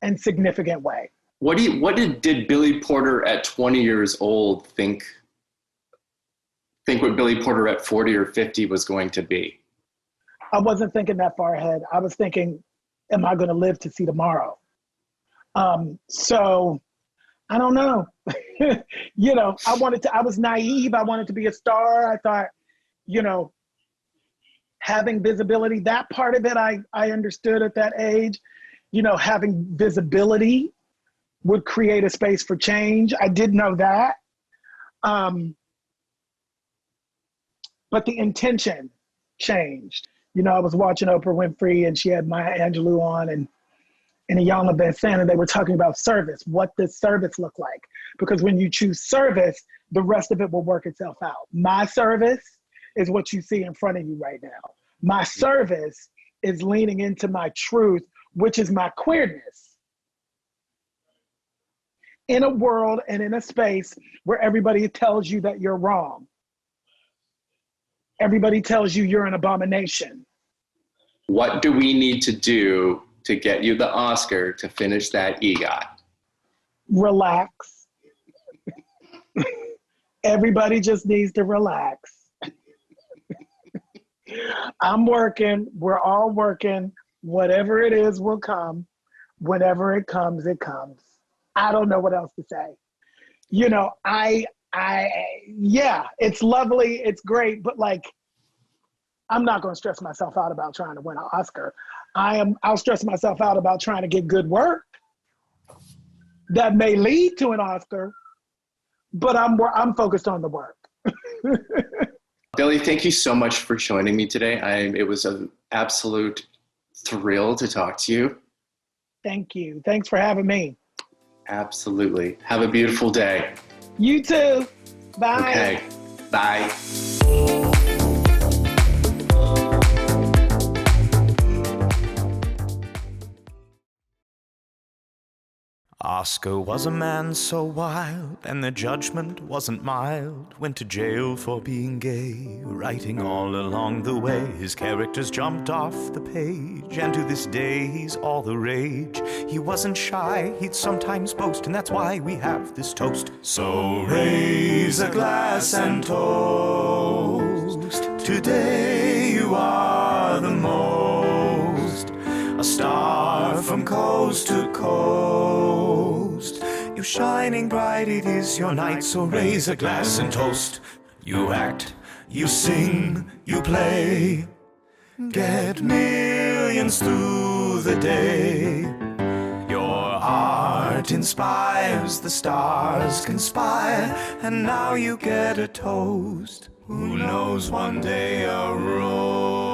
[SPEAKER 21] and significant way.
[SPEAKER 9] What did Billy Porter at 20 years old think what Billy Porter at 40 or 50 was going to be?
[SPEAKER 21] I wasn't thinking that far ahead. I was thinking, am I going to live to see tomorrow? So I don't know. You know, I was naive. I wanted to be a star. I thought, you know, having visibility, that part of it, I understood at that age. You know, having visibility would create a space for change. I did know that. But the intention changed. You know, I was watching Oprah Winfrey and she had Maya Angelou on and Iyanla Vanzant, and they were talking about service. What does service look like? Because when you choose service, the rest of it will work itself out. My service is what you see in front of you right now. My service is leaning into my truth, which is my queerness. in a world and in a space where everybody tells you that you're wrong. Everybody tells you you're an abomination.
[SPEAKER 9] What do we need to do to get you the Oscar to finish that EGOT?
[SPEAKER 21] Relax. Everybody just needs to relax. I'm working. We're all working. Whatever it is will come. Whenever it comes, it comes. I don't know what else to say. You know, yeah, it's lovely. It's great. But like, I'm not going to stress myself out about trying to win an Oscar. I'll stress myself out about trying to get good work that may lead to an Oscar, but I'm focused on the work.
[SPEAKER 9] Billy, thank you so much for joining me today. It was an absolute thrill to talk to you.
[SPEAKER 21] Thank you. Thanks for having me.
[SPEAKER 9] Absolutely. Have a beautiful day.
[SPEAKER 21] You too. Bye.
[SPEAKER 9] Okay. Bye.
[SPEAKER 10] Oscar was a man so wild, and the judgment wasn't mild. Went to jail for being gay, writing all along the way. His characters jumped off the page, and to this day he's all the rage. He wasn't shy, he'd sometimes boast, and that's why we have this toast. So raise a glass and toast. Today you are the most, a star from coast to coast. You're shining bright, it is your night, so raise a glass and toast. You act, you sing, you play, get millions through the day. Your art inspires, the stars conspire, and now you get a toast. Who knows, one day a roast.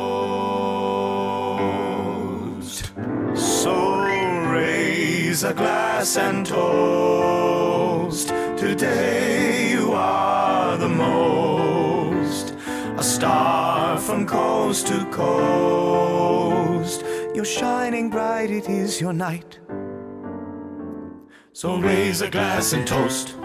[SPEAKER 10] So raise a glass and toast. Today you are the most, a star from coast to coast. You're shining bright, it is your night. So raise a glass and toast.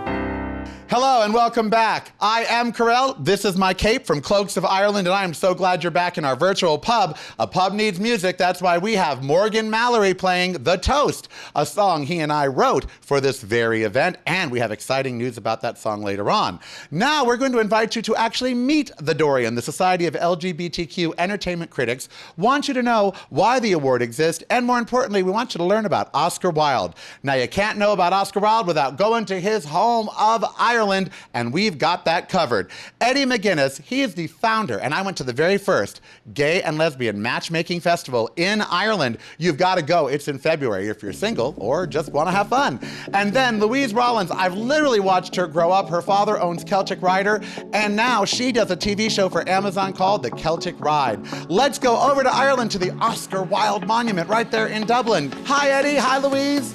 [SPEAKER 2] Hello and welcome back. I am Karel. This is my cape from Cloaks of Ireland, and I am so glad you're back in our virtual pub. A pub needs music. That's why we have Morgan Mallory playing The Toast, a song he and I wrote for this very event, and we have exciting news about that song later on. Now we're going to invite you to actually meet the Dorian. The Society of LGBTQ Entertainment Critics want you to know why the award exists, and more importantly, we want you to learn about Oscar Wilde. Now you can't know about Oscar Wilde without going to his home of Ireland, and we've got that covered. Eddie McGuinness, he is the founder, and I went to the very first gay and lesbian matchmaking festival in Ireland. You've got to go. It's in February if you're single or just want to have fun. And then Louise Rollins, I've literally watched her grow up. Her father owns Celtic Rider, and now she does a TV show for Amazon called The Celtic Ride. Let's go over to Ireland to the Oscar Wilde Monument right there in Dublin. Hi, Eddie. Hi, Louise.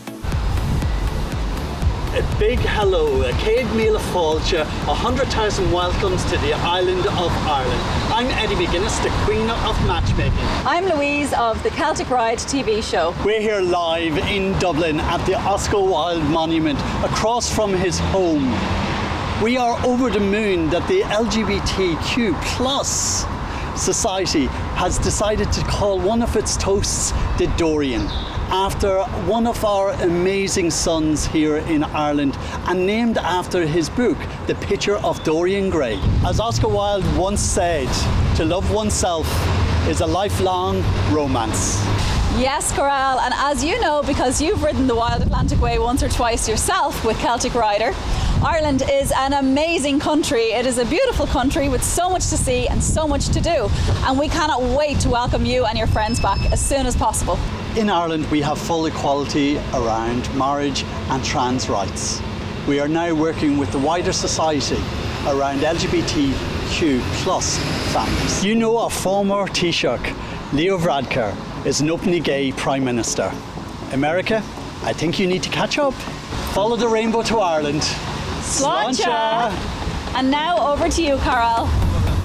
[SPEAKER 11] A big hello, a Céad Míle Fáilte, 100,000 welcomes to the island of Ireland. I'm Eddie McGuinness, the Queen of Matchmaking.
[SPEAKER 12] I'm Louise of the Celtic Ride TV show.
[SPEAKER 11] We're here live in Dublin at the Oscar Wilde Monument, across from his home. We are over the moon that the LGBTQ+ society has decided to call one of its toasts the Dorian, after one of our amazing sons here in Ireland, and named after his book, The Picture of Dorian Gray. As Oscar Wilde once said, to love oneself is a lifelong romance.
[SPEAKER 12] Yes, Karel, and as you know, because you've ridden the Wild Atlantic Way once or twice yourself with Celtic Rider, Ireland is an amazing country. It is a beautiful country with so much to see and so much to do. And we cannot wait to welcome you and your friends back as soon as possible.
[SPEAKER 11] In Ireland, we have full equality around marriage and trans rights. We are now working with the wider society around LGBTQ+ families. You know, our former Taoiseach, Leo Varadkar, is an openly gay Prime Minister. America, I think you need to catch up. Follow the rainbow to Ireland.
[SPEAKER 12] Sláinte! And now over to you, Karel.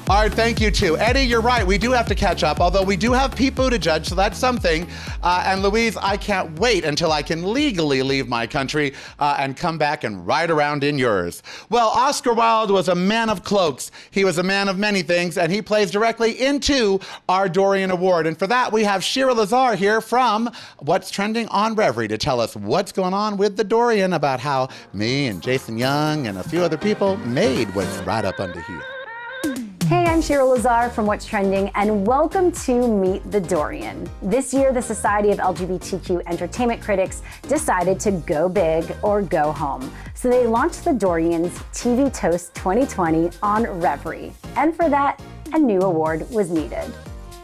[SPEAKER 2] All right, thank you too. Eddie, you're right. We do have to catch up, although we do have people to judge, so that's something. And Louise, I can't wait until I can legally leave my country and come back and ride around in yours. Well, Oscar Wilde was a man of cloaks. He was a man of many things, and he plays directly into our Dorian Award. And for that, we have Shira Lazar here from What's Trending on Reverie to tell us what's going on with the Dorian, about how me and Jason Young and a few other people made what's right up under here.
[SPEAKER 8] Hey, I'm Shira Lazar from What's Trending, and welcome to Meet the Dorian. This year, the Society of LGBTQ Entertainment critics decided to go big or go home. So they launched the Dorians TV Toast 2020 on Reverie. And for that, a new award was needed.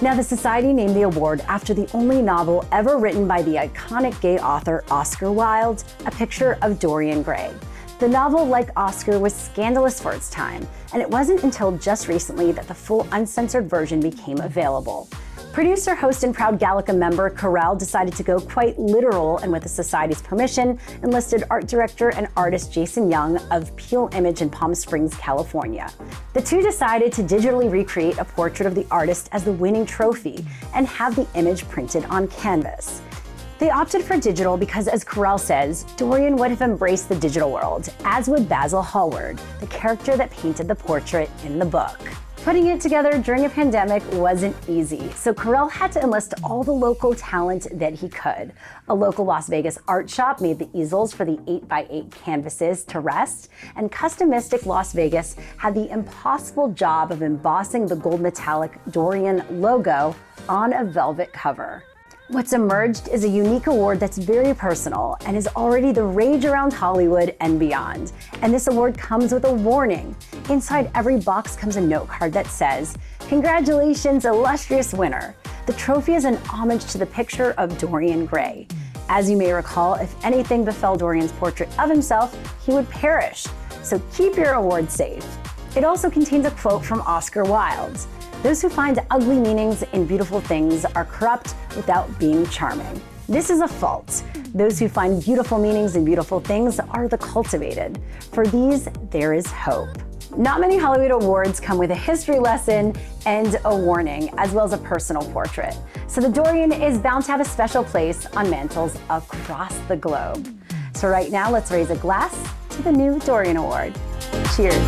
[SPEAKER 8] Now, the Society named the award after the only novel ever written by the iconic gay author Oscar Wilde, A Picture of Dorian Gray. The novel, like Oscar, was scandalous for its time, and it wasn't until just recently that the full uncensored version became available. Producer, host, and proud GALECA member Karel decided to go quite literal, and with the Society's permission, enlisted art director and artist Jason Young of Peel Image in Palm Springs, California. The two decided to digitally recreate a portrait of the artist as the winning trophy and have the image printed on canvas. They opted for digital because, as Karel says, Dorian would have embraced the digital world, as would Basil Hallward, the character that painted the portrait in the book. Putting it together during a pandemic wasn't easy, so Karel had to enlist all the local talent that he could. A local Las Vegas art shop made the easels for the 8x8 canvases to rest, and Customistic Las Vegas had the impossible job of embossing the gold metallic Dorian logo on a velvet cover. What's emerged is a unique award that's very personal and is already the rage around Hollywood and beyond. And this award comes with a warning. Inside every box comes a note card that says, "Congratulations, illustrious winner." The trophy is an homage to the picture of Dorian Gray. As you may recall, if anything befell Dorian's portrait of himself, he would perish. So keep your award safe. It also contains a quote from Oscar Wilde. "Those who find ugly meanings in beautiful things are corrupt without being charming." This is a fault. Those who find beautiful meanings in beautiful things are the cultivated. For these, there is hope. Not many Hollywood awards come with a history lesson and a warning, as well as a personal portrait. So the Dorian is bound to have a special place on mantles across the globe. So right now, let's raise a glass to the new Dorian Award. Cheers.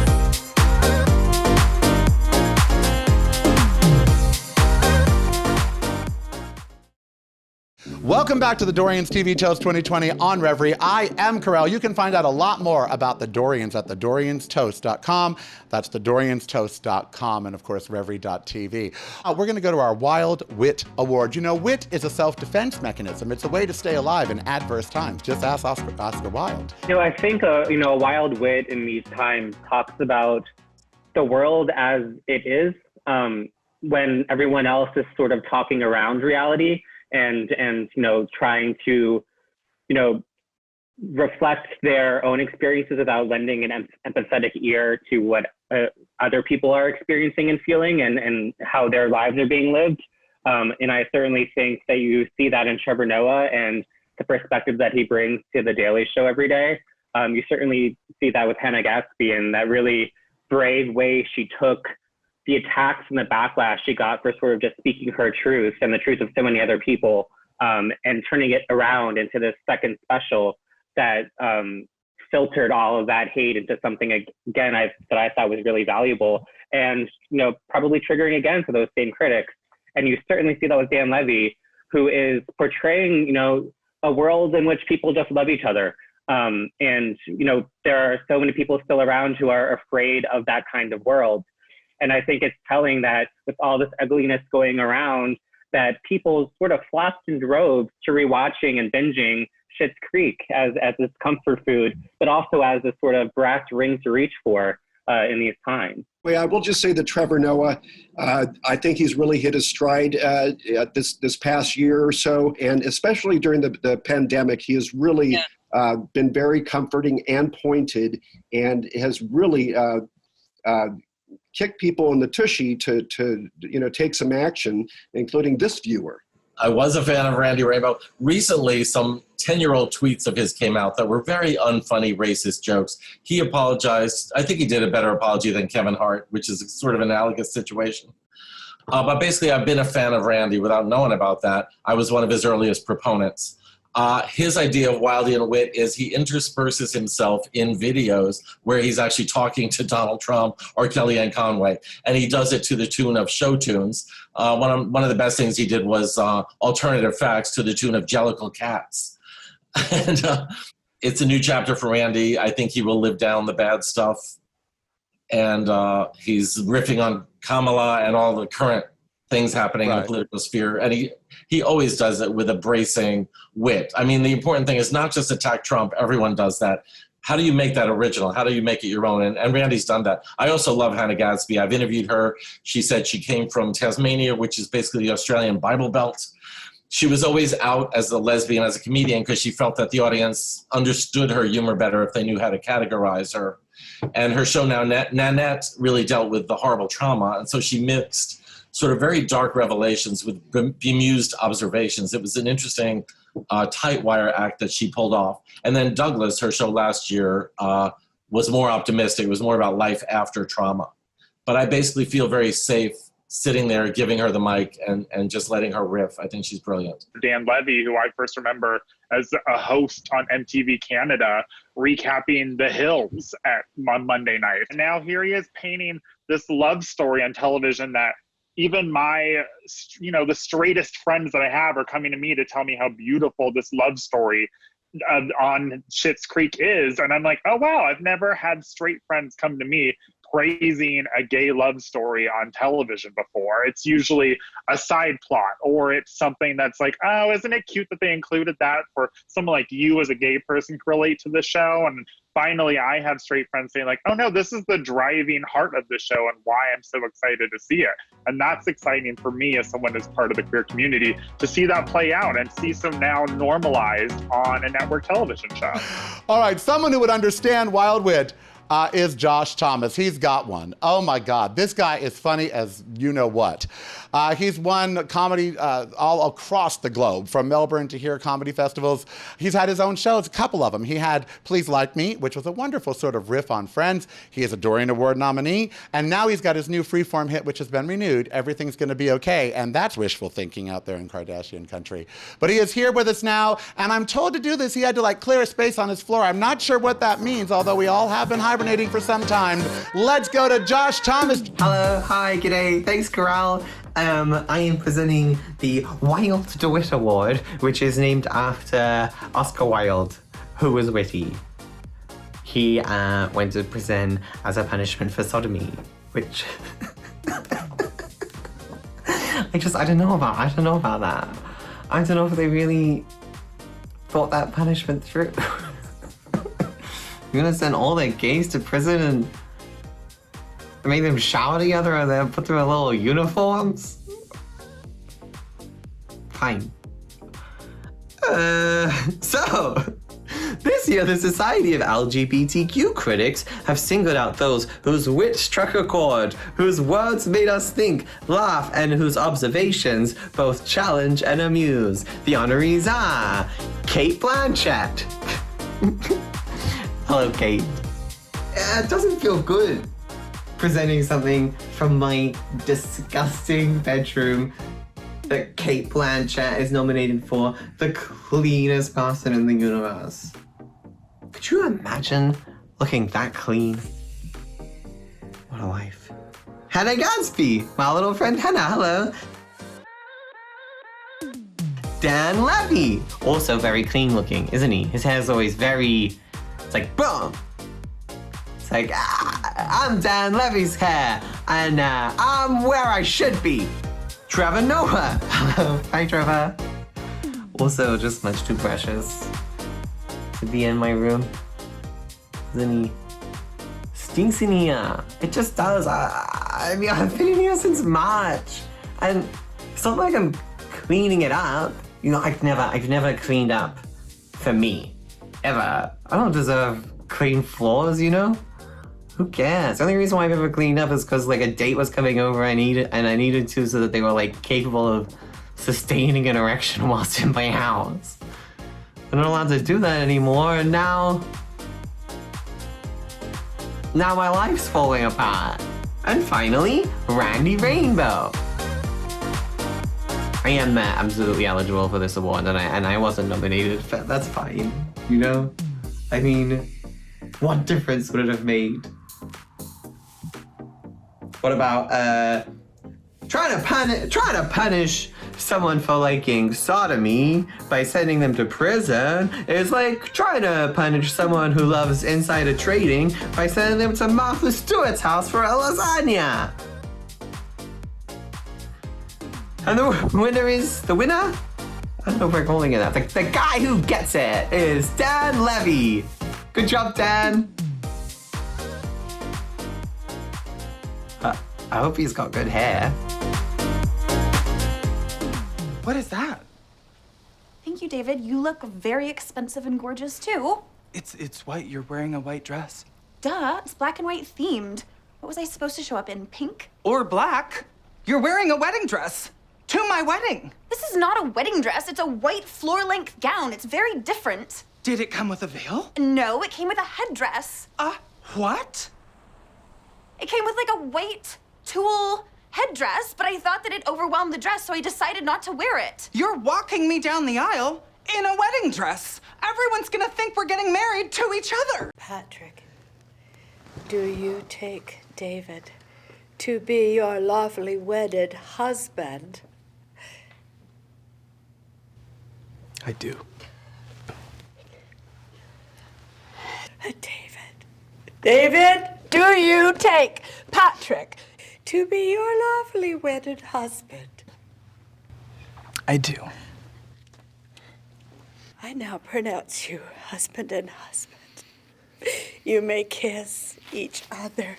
[SPEAKER 2] Welcome back to the Dorians TV Toast 2020 on Reverie. I am Karel. You can find out a lot more about the Dorians at thedorianstoast.com. That's thedorianstoast.com, and of course, reverie.tv. We're going to go to our Wild Wit Award. You know, wit is a self-defense mechanism. It's a way to stay alive in adverse times. Just ask Oscar Wilde.
[SPEAKER 6] You know, I think, a wild wit in these times talks about the world as it is, when everyone else is sort of talking around reality. And trying to, reflect their own experiences without lending an empathetic ear to what other people are experiencing and feeling and how their lives are being lived. And I certainly think that you see that in Trevor Noah and the perspective that he brings to The Daily Show every day. You certainly see that with Hannah Gatsby and that really brave way she took the attacks and the backlash she got for sort of just speaking her truth and the truth of so many other people, and turning it around into this second special that filtered all of that hate into something, again, that I thought was really valuable and, probably triggering again for those same critics. And you certainly see that with Dan Levy, who is portraying, a world in which people just love each other. And, there are so many people still around who are afraid of that kind of world. And I think it's telling that with all this ugliness going around, that people sort of flocked in droves to rewatching and binging Schitt's Creek as this comfort food, but also as this sort of brass ring to reach for in these times.
[SPEAKER 13] I will just say that Trevor Noah, I think he's really hit his stride this past year or so, and especially during the pandemic, he has really been very comforting and pointed, and has really kick people in the tushy to take some action, including this viewer.
[SPEAKER 17] I was a fan of Randy Rainbow. Recently, some 10-year-old tweets of his came out that were very unfunny, racist jokes. He apologized. I think he did a better apology than Kevin Hart, which is sort of an analogous situation. But basically, I've been a fan of Randy without knowing about that. I was one of his earliest proponents. His idea of Wildy and Wit is he intersperses himself in videos where he's actually talking to Donald Trump or Kellyanne Conway, and he does it to the tune of show tunes. One of the best things he did was alternative facts to the tune of Jellicle Cats. And it's a new chapter for Randy. I think he will live down the bad stuff. And he's riffing on Kamala and all the current things happening in the political sphere. And he always does it with a bracing wit. I mean, the important thing is not just attack Trump. Everyone does that. How do you make that original? How do you make it your own? And Randy's done that. I also love Hannah Gadsby. I've interviewed her. She said she came from Tasmania, which is basically the Australian Bible Belt. She was always out as a lesbian, as a comedian, because she felt that the audience understood her humor better if they knew how to categorize her. And her show now, Nanette, really dealt with the horrible trauma. And so she mixed sort of very dark revelations with bemused observations. It was an interesting tight wire act that she pulled off. And then Douglas, her show last year, was more optimistic. It was more about life after trauma. But I basically feel very safe sitting there, giving her the mic and just letting her riff. I think she's brilliant.
[SPEAKER 23] Dan Levy, who I first remember as a host on MTV Canada, recapping The Hills on Monday night. And now here he is painting this love story on television that even my, the straightest friends that I have are coming to me to tell me how beautiful this love story on Schitt's Creek is. And I'm like, oh, wow, I've never had straight friends come to me praising a gay love story on television before. It's usually a side plot, or it's something that's like, oh, isn't it cute that they included that for someone like you as a gay person to relate to the show? And finally, I have straight friends saying like, oh no, this is the driving heart of the show and why I'm so excited to see it. And that's exciting for me as someone who's part of the queer community to see that play out and see some now normalized on a network television show.
[SPEAKER 2] All right, someone who would understand Wild Wit is Josh Thomas. He's got one. Oh my God, this guy is funny as you know what. He's won comedy all across the globe, from Melbourne to here, comedy festivals. He's had his own shows, a couple of them. He had Please Like Me, which was a wonderful sort of riff on Friends. He is a Dorian Award nominee, and now he's got his new freeform hit, which has been renewed, Everything's Gonna Be Okay, and that's wishful thinking out there in Kardashian country. But he is here with us now, and I'm told to do this, he had to clear a space on his floor. I'm not sure what that means, although we all have been hibernating for some time. Let's go to Josh Thomas.
[SPEAKER 15] Hello, hi, g'day. Thanks, Karel. I am presenting the Wilde Dewitt Award, which is named after Oscar Wilde, who was witty. He went to prison as a punishment for sodomy, which I don't know about that. I don't know if they really thought that punishment through. You're gonna send all the gays to prison and make them shower together and then put them in little uniforms? Fine. So, this year the Society of LGBTQ critics have singled out those whose wit struck a chord, whose words made us think, laugh, and whose observations both challenge and amuse. The honorees are Cate Blanchett. Hello, Kate. It doesn't feel good presenting something from my disgusting bedroom that Cate Blanchett is nominated for the cleanest person in the universe. Could you imagine looking that clean? What a life. Hannah Gadsby, my little friend Hannah, hello. Dan Levy, also very clean looking, isn't he? His hair's always very, it's like boom. It's like, I'm Dan Levy's hair, and I'm where I should be. Trevor Noah. Hello. Hi, Trevor. Also, just much too precious to be in my room. Isn't he? Stinks in here. It just does. I mean, I've been in here since March, and it's not like I'm cleaning it up. You know, I've never cleaned up for me, ever. I don't deserve clean floors, you know? Who cares? The only reason why I've ever cleaned up is because a date was coming over and I needed to, so that they were capable of sustaining an erection whilst in my house. I'm not allowed to do that anymore, and now my life's falling apart. And finally, Randy Rainbow. I am absolutely eligible for this award, and I wasn't nominated, but that's fine, you know? I mean, what difference would it have made? What about, trying to punish someone for liking sodomy by sending them to prison is like trying to punish someone who loves insider trading by sending them to Martha Stewart's house for a lasagna. And the winner is, I don't know if we're calling it that. The guy who gets it is Dan Levy. Good job, Dan. I hope he's got good hair.
[SPEAKER 5] What is that?
[SPEAKER 16] Thank you, David. You look very expensive and gorgeous, too.
[SPEAKER 5] It's white. You're wearing a white dress.
[SPEAKER 16] Duh, it's black and white themed. What was I supposed to show up in, pink?
[SPEAKER 5] Or black. You're wearing a wedding dress. To my wedding.
[SPEAKER 16] This is not a wedding dress. It's a white floor-length gown. It's very different.
[SPEAKER 5] Did it come with a veil?
[SPEAKER 16] No, it came with a headdress.
[SPEAKER 5] What?
[SPEAKER 16] It came with like a white tulle headdress, but I thought that it overwhelmed the dress, so I decided not to wear it.
[SPEAKER 5] You're walking me down the aisle in a wedding dress. Everyone's gonna think we're getting married to each other.
[SPEAKER 22] Patrick, do you take David to be your lawfully wedded husband?
[SPEAKER 5] I do.
[SPEAKER 22] David, do you take Patrick to be your lawfully wedded husband?
[SPEAKER 5] I do.
[SPEAKER 22] I now pronounce you husband and husband. You may kiss each other.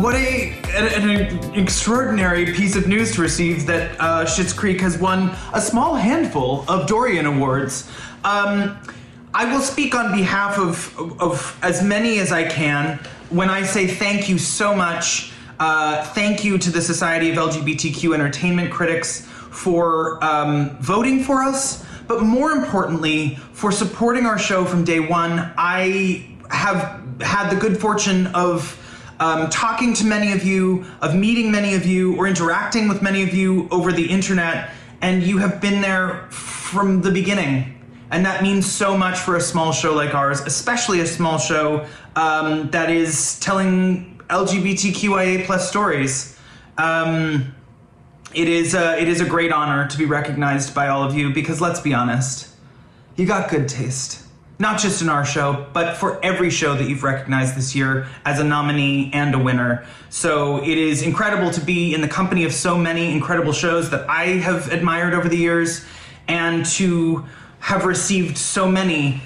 [SPEAKER 24] What an extraordinary piece of news to receive that Schitt's Creek has won a small handful of Dorian Awards. I will speak on behalf of as many as I can when I say thank you so much. Thank you to the Society of LGBTQ Entertainment critics for voting for us, but more importantly, for supporting our show from day one. I have had the good fortune of talking to many of you, of meeting many of you, or interacting with many of you over the internet, and you have been there from the beginning. And that means so much for a small show like ours, especially a small show that is telling LGBTQIA+ stories. It is a great honor to be recognized by all of you, because let's be honest, you got good taste. Not just in our show, but for every show that you've recognized this year as a nominee and a winner. So it is incredible to be in the company of so many incredible shows that I have admired over the years, and to have received so many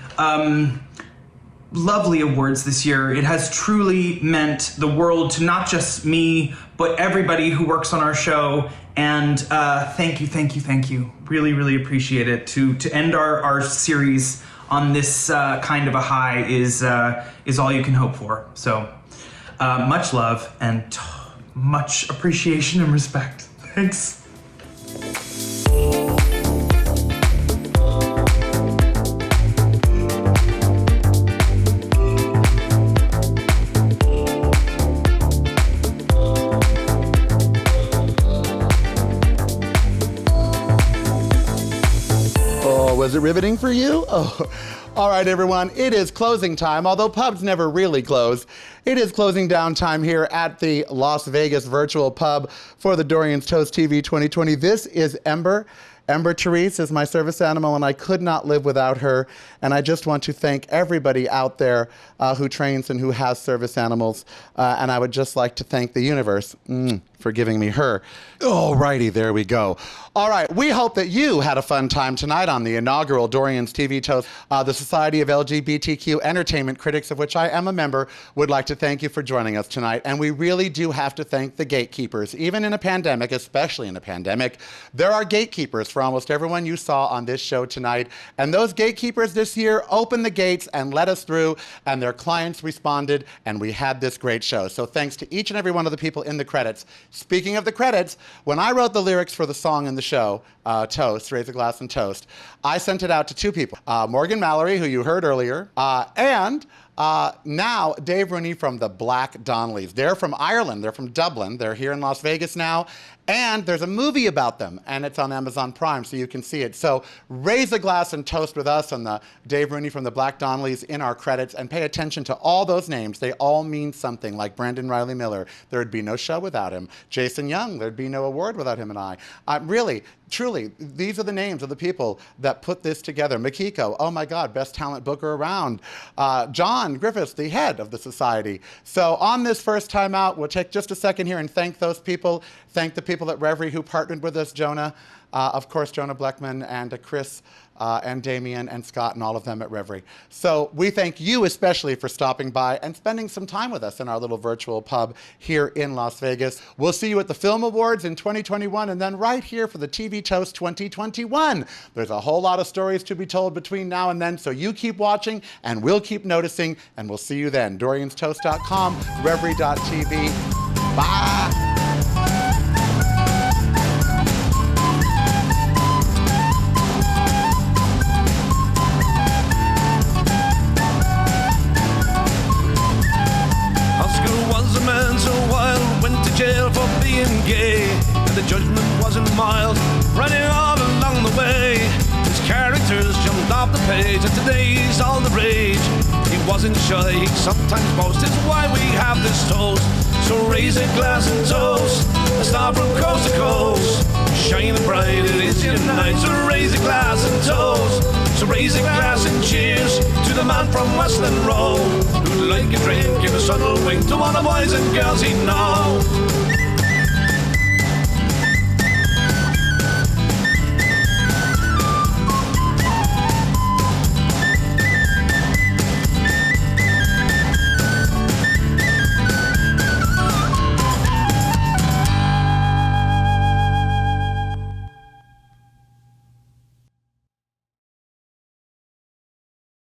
[SPEAKER 24] lovely awards this year. It has truly meant the world to not just me, but everybody who works on our show. And thank you. Really, really appreciate it. To end our series on this kind of a high is all you can hope for. So much love and much appreciation and respect. Thanks.
[SPEAKER 2] Was it riveting for you? Oh, all right, everyone. It is closing time, although pubs never really close. It is closing down time here at the Las Vegas Virtual Pub for the Dorian's Toast TV 2020. This is Ember. Ember Therese is my service animal, and I could not live without her. And I just want to thank everybody out there who trains and who has service animals. And I would just like to thank the universe. for giving me her. Alrighty, there we go. All right, we hope that you had a fun time tonight on the inaugural Dorian's TV Toast. The Society of LGBTQ Entertainment Critics, of which I am a member, would like to thank you for joining us tonight. And we really do have to thank the gatekeepers. Even in a pandemic, especially in a pandemic, there are gatekeepers for almost everyone you saw on this show tonight. And those gatekeepers this year opened the gates and let us through, and their clients responded, and we had this great show. So thanks to each and every one of the people in the credits. Speaking of the credits, when I wrote the lyrics for the song in the show, Toast, Raise a Glass and Toast, I sent it out to two people. Morgan Mallory, who you heard earlier, and now Dave Rooney from the Black Donnellys. They're from Ireland, they're from Dublin, they're here in Las Vegas now, and there's a movie about them, and it's on Amazon Prime, so you can see it. So raise a glass and toast with us on the Dave Rooney from the Black Donnellys in our credits, and pay attention to all those names. They all mean something, like Brandon Riley Miller. There would be no show without him. Jason Young, there'd be no award without him and I. Really, truly, these are the names of the people that put this together. Makiko, oh my God, best talent booker around. John Griffiths, the head of the society. So on this first time out, we'll take just a second here and thank those people. Thank the people at Reverie who partnered with us, Jonah, of course, Jonah Bleckman, and Chris, and Damien, and Scott, and all of them at Reverie. So we thank you especially for stopping by and spending some time with us in our little virtual pub here in Las Vegas. We'll see you at the Film Awards in 2021, and then right here for the TV Toast 2021. There's a whole lot of stories to be told between now and then, so you keep watching, and we'll keep noticing, and we'll see you then. DoriansToast.com, Reverie.tv. Bye!
[SPEAKER 3] Jail for being gay, and the judgment wasn't mild. Running all along the way, his characters jumped off the page, and today's all the rage. He wasn't shy, he sometimes boasted, it's why we have this toast. So raise a glass and toast, a star from coast to coast. Shining bright, it is your night, so raise a glass and toast. So raise a glass and cheers to the man from Westland Row, who'd like a drink in a subtle wink to all the boys and girls he knows.